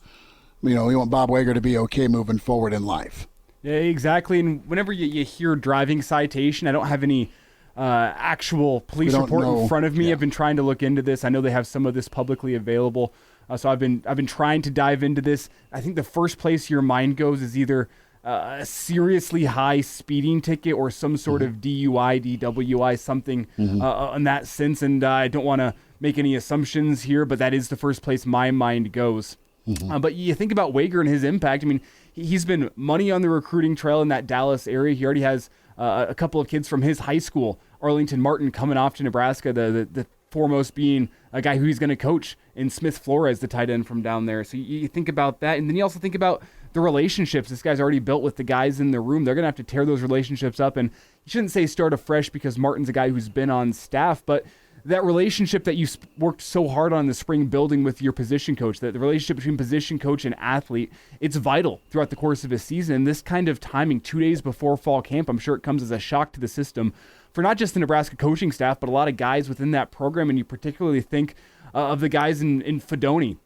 we want Bob Wager to be okay moving forward in life. Yeah, exactly. And whenever you hear driving citation, I don't have any actual police report in front of me. I've been trying to look into this. I know they have some of this publicly available. So I've been trying to dive into this. I think the first place your mind goes is either a seriously high speeding ticket or some sort of DUI, DWI, something in that sense. And I don't want to make any assumptions here, but that is the first place my mind goes. But you think about Wager and his impact. I mean, he's been money on the recruiting trail in that Dallas area. He already has a couple of kids from his high school, Arlington Martin, coming off to Nebraska, the foremost being a guy who he's going to coach in Smith Flores, the tight end from down there. So you think about that. And then you also think about the relationships this guy's already built with the guys in the room. They're going to have to tear those relationships up. And you shouldn't say start afresh because Martin's a guy who's been on staff, but that relationship that you worked so hard on in the spring building with your position coach, that the relationship between position coach and athlete, it's vital throughout the course of a season. And this kind of timing 2 days before fall camp, I'm sure it comes as a shock to the system for not just the Nebraska coaching staff, but a lot of guys within that program. And you particularly think of the guys in Fedoni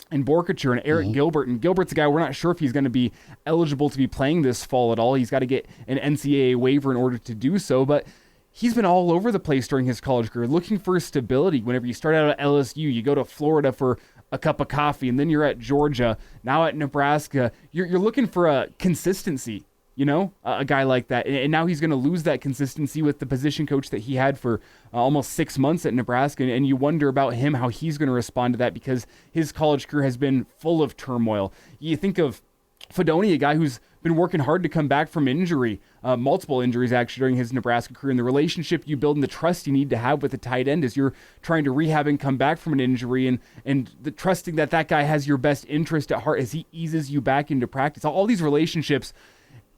and Borkature and Eric Gilbert. And Gilbert's a guy we're not sure if he's going to be eligible to be playing this fall at all. He's got to get an NCAA waiver in order to do so. But he's been all over the place during his college career, looking for stability. Whenever you start out at LSU, you go to Florida for a cup of coffee, and then you're at Georgia, now at Nebraska. You're looking for a consistency, a guy like that. And now he's going to lose that consistency with the position coach that he had for almost 6 months at Nebraska. And you wonder about him, how he's going to respond to that because his college career has been full of turmoil. You think of Fedoni, a guy who's been working hard to come back from injury, multiple injuries actually during his Nebraska career, and the relationship you build and the trust you need to have with the tight end as you're trying to rehab and come back from an injury, and the trusting that guy has your best interest at heart as he eases you back into practice. All these relationships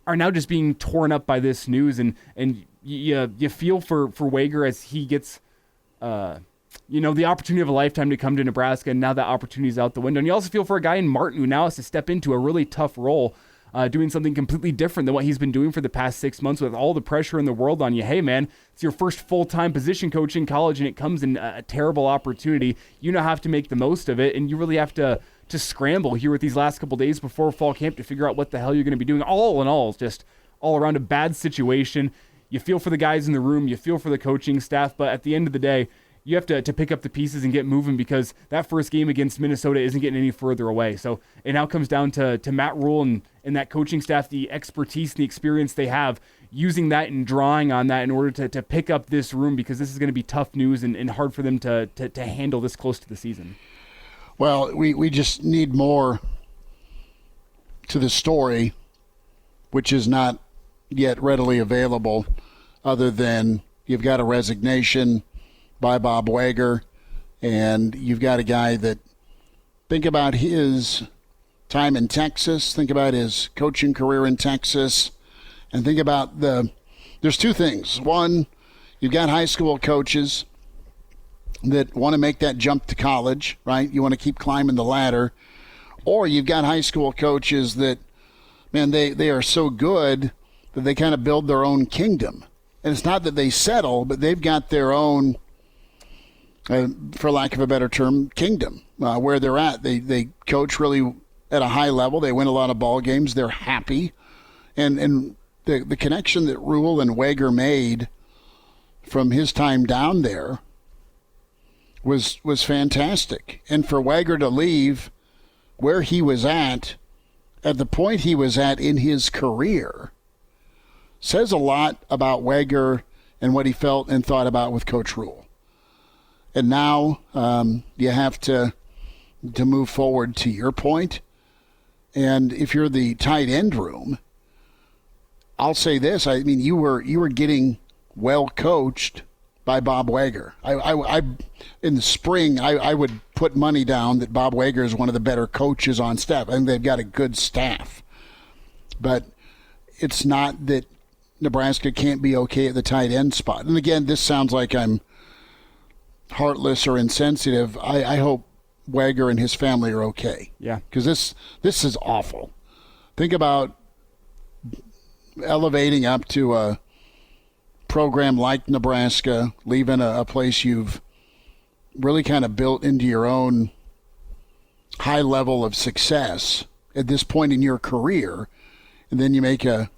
are now just being torn up by this news, and you feel for Wager as he gets the opportunity of a lifetime to come to Nebraska, and now that opportunity is out the window. And you also feel for a guy in Martin who now has to step into a really tough role, doing something completely different than what he's been doing for the past 6 months with all the pressure in the world on you. Hey, man, it's your first full-time position coach in college, and it comes in a terrible opportunity. You now have to make the most of it, and you really have to scramble here with these last couple days before fall camp to figure out what the hell you're going to be doing. All in all, just all around a bad situation. You feel for the guys in the room. You feel for the coaching staff, but at the end of the day, you have to pick up the pieces and get moving because that first game against Minnesota isn't getting any further away. So it now comes down to Matt Rhule and that coaching staff, the expertise and the experience they have, using that and drawing on that in order to pick up this room because this is going to be tough news and hard for them to handle this close to the season. Well, we just need more to the story, which is not yet readily available, other than you've got a resignation by Bob Wager, and you've got a guy that, think about his time in Texas, think about his coaching career in Texas, and think about there's two things. One, you've got high school coaches that want to make that jump to college, right? You want to keep climbing the ladder. Or you've got high school coaches that, man, they are so good that they kind of build their own kingdom. And it's not that they settle, but they've got their own, for lack of a better term, kingdom where they're at. They coach really at a high level. They win a lot of ball games. They're happy. And the connection that Rhule and Wager made from his time down there was fantastic. And for Wager to leave where he was at the point he was at in his career, says a lot about Wager and what he felt and thought about with Coach Rhule. And now you have to move forward to your point. And if you're the tight end room, I'll say this. I mean, you were getting well coached by Bob Wager. I in the spring, I would put money down that Bob Wager is one of the better coaches on staff. I think they've got a good staff. But it's not that Nebraska can't be okay at the tight end spot. And again, this sounds like I'm heartless or insensitive. I hope Wager and his family are okay. Yeah. Because this is awful. Think about elevating up to a program like Nebraska, leaving a place you've really kind of built into your own high level of success at this point in your career, and then you make a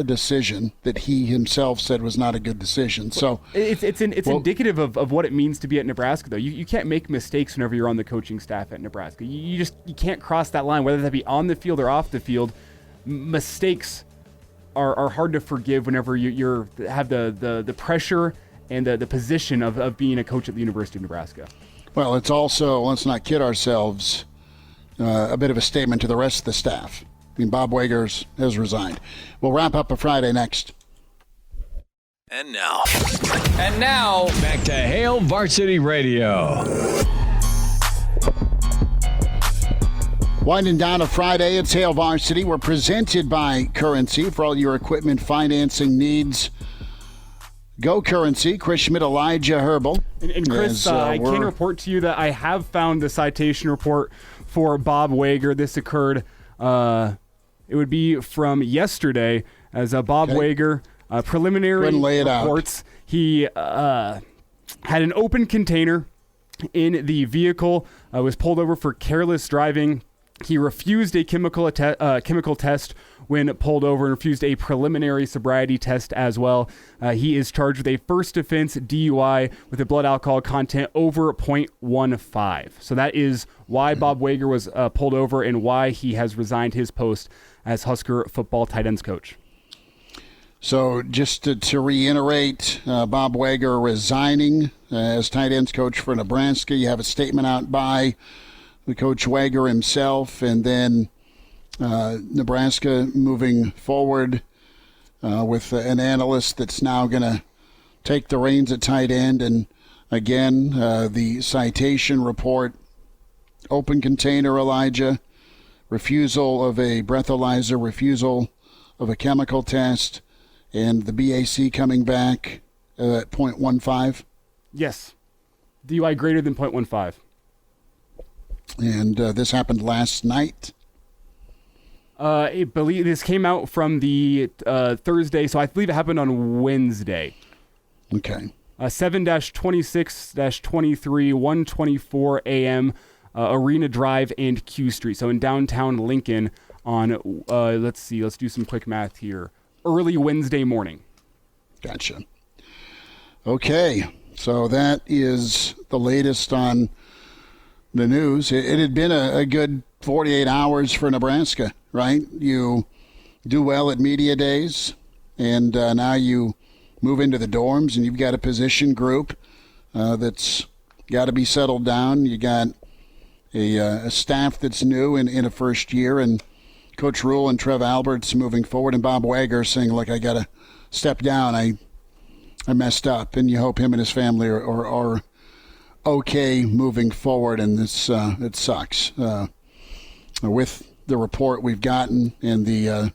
decision that he himself said was not a good decision. So it's indicative of what it means to be at Nebraska, though. You can't make mistakes whenever you're on the coaching staff at Nebraska. You can't cross that line, whether that be on the field or off the field. Mistakes are hard to forgive whenever you have the pressure and the position of being a coach at the University of Nebraska. Well, it's also, let's not kid ourselves, a bit of a statement to the rest of the staff. I mean, Bob Wager has resigned. We'll wrap up a Friday next. And now, back to Hail Varsity Radio. Winding down a Friday, it's Hail Varsity. We're presented by Currency for all your equipment financing needs. Go Currency. Chris Schmidt, Elijah Herbel. And Chris, I can report to you that I have found the citation report for Bob Wager. This occurred, it would be from yesterday, as Bob Wager, preliminary reports. He had an open container in the vehicle, was pulled over for careless driving. He refused a chemical test when pulled over and refused a preliminary sobriety test as well. He is charged with a first offense DUI with a blood alcohol content over 0.15. So that is why Bob Wager was pulled over and why he has resigned his post as Husker football tight ends coach. So just to reiterate, Bob Wager resigning as tight ends coach for Nebraska. You have a statement out by the Coach Wager himself, and then Nebraska moving forward with an analyst that's now going to take the reins at tight end. And again, the citation report, open container, Elijah, refusal of a breathalyzer, refusal of a chemical test, and the BAC coming back at 0.15. Yes. DUI greater than 0.15. And this happened last night. I believe this came out from the Thursday, so I believe it happened on Wednesday. Okay. 7-26-23, 1:24 a.m., Arena Drive and Q Street. So in downtown Lincoln on, let's do some quick math here. Early Wednesday morning. Gotcha. Okay, so that is the latest on the news. It had been a good 48 hours for Nebraska, right? You do well at media days, and now you move into the dorms, and you've got a position group that's got to be settled down. You got a staff that's new in a first year, and Coach Rhule and Trev Alberts moving forward, and Bob Wager saying, look, I got to step down. I messed up, and you hope him and his family are okay moving forward, and this it sucks. With the report we've gotten and the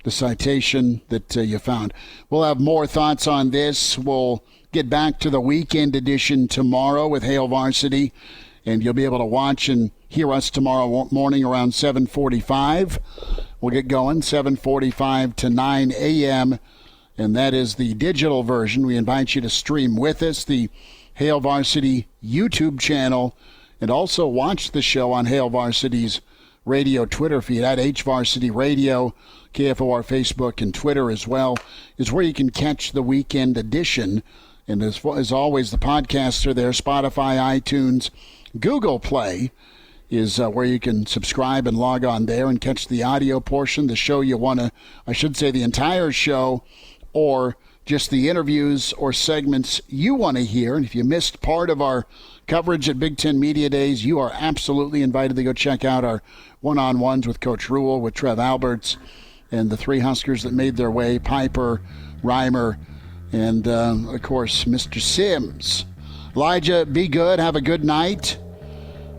citation that you found. We'll have more thoughts on this. We'll get back to the weekend edition tomorrow with Hail Varsity, and you'll be able to watch and hear us tomorrow morning around 7:45. We'll get going 7:45 to 9 a.m., and that is the digital version. We invite you to stream with us, the Hail Varsity YouTube channel, and also watch the show on Hail Varsity's radio Twitter feed at HVarsity Radio, KFOR Facebook and Twitter as well, is where you can catch the weekend edition. And as always, the podcasts are there, Spotify, iTunes, Google Play is where you can subscribe and log on there and catch the audio portion, the show you want to, I should say the entire show, or just the interviews or segments you want to hear. And if you missed part of our coverage at Big Ten Media Days, you are absolutely invited to go check out our one-on-ones with Coach Rhule, with Trev Alberts, and the three Huskers that made their way, Piper, Reimer, and, of course, Mr. Sims. Elijah, be good. Have a good night.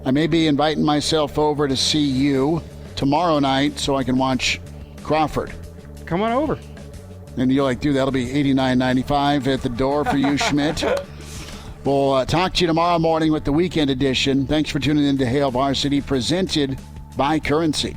I may be inviting myself over to see you tomorrow night so I can watch Crawford. Come on over. And you're like, dude, that'll be $89.95 at the door for you, Schmidt. We'll talk to you tomorrow morning with the weekend edition. Thanks for tuning in to Hail Varsity, presented by Currency.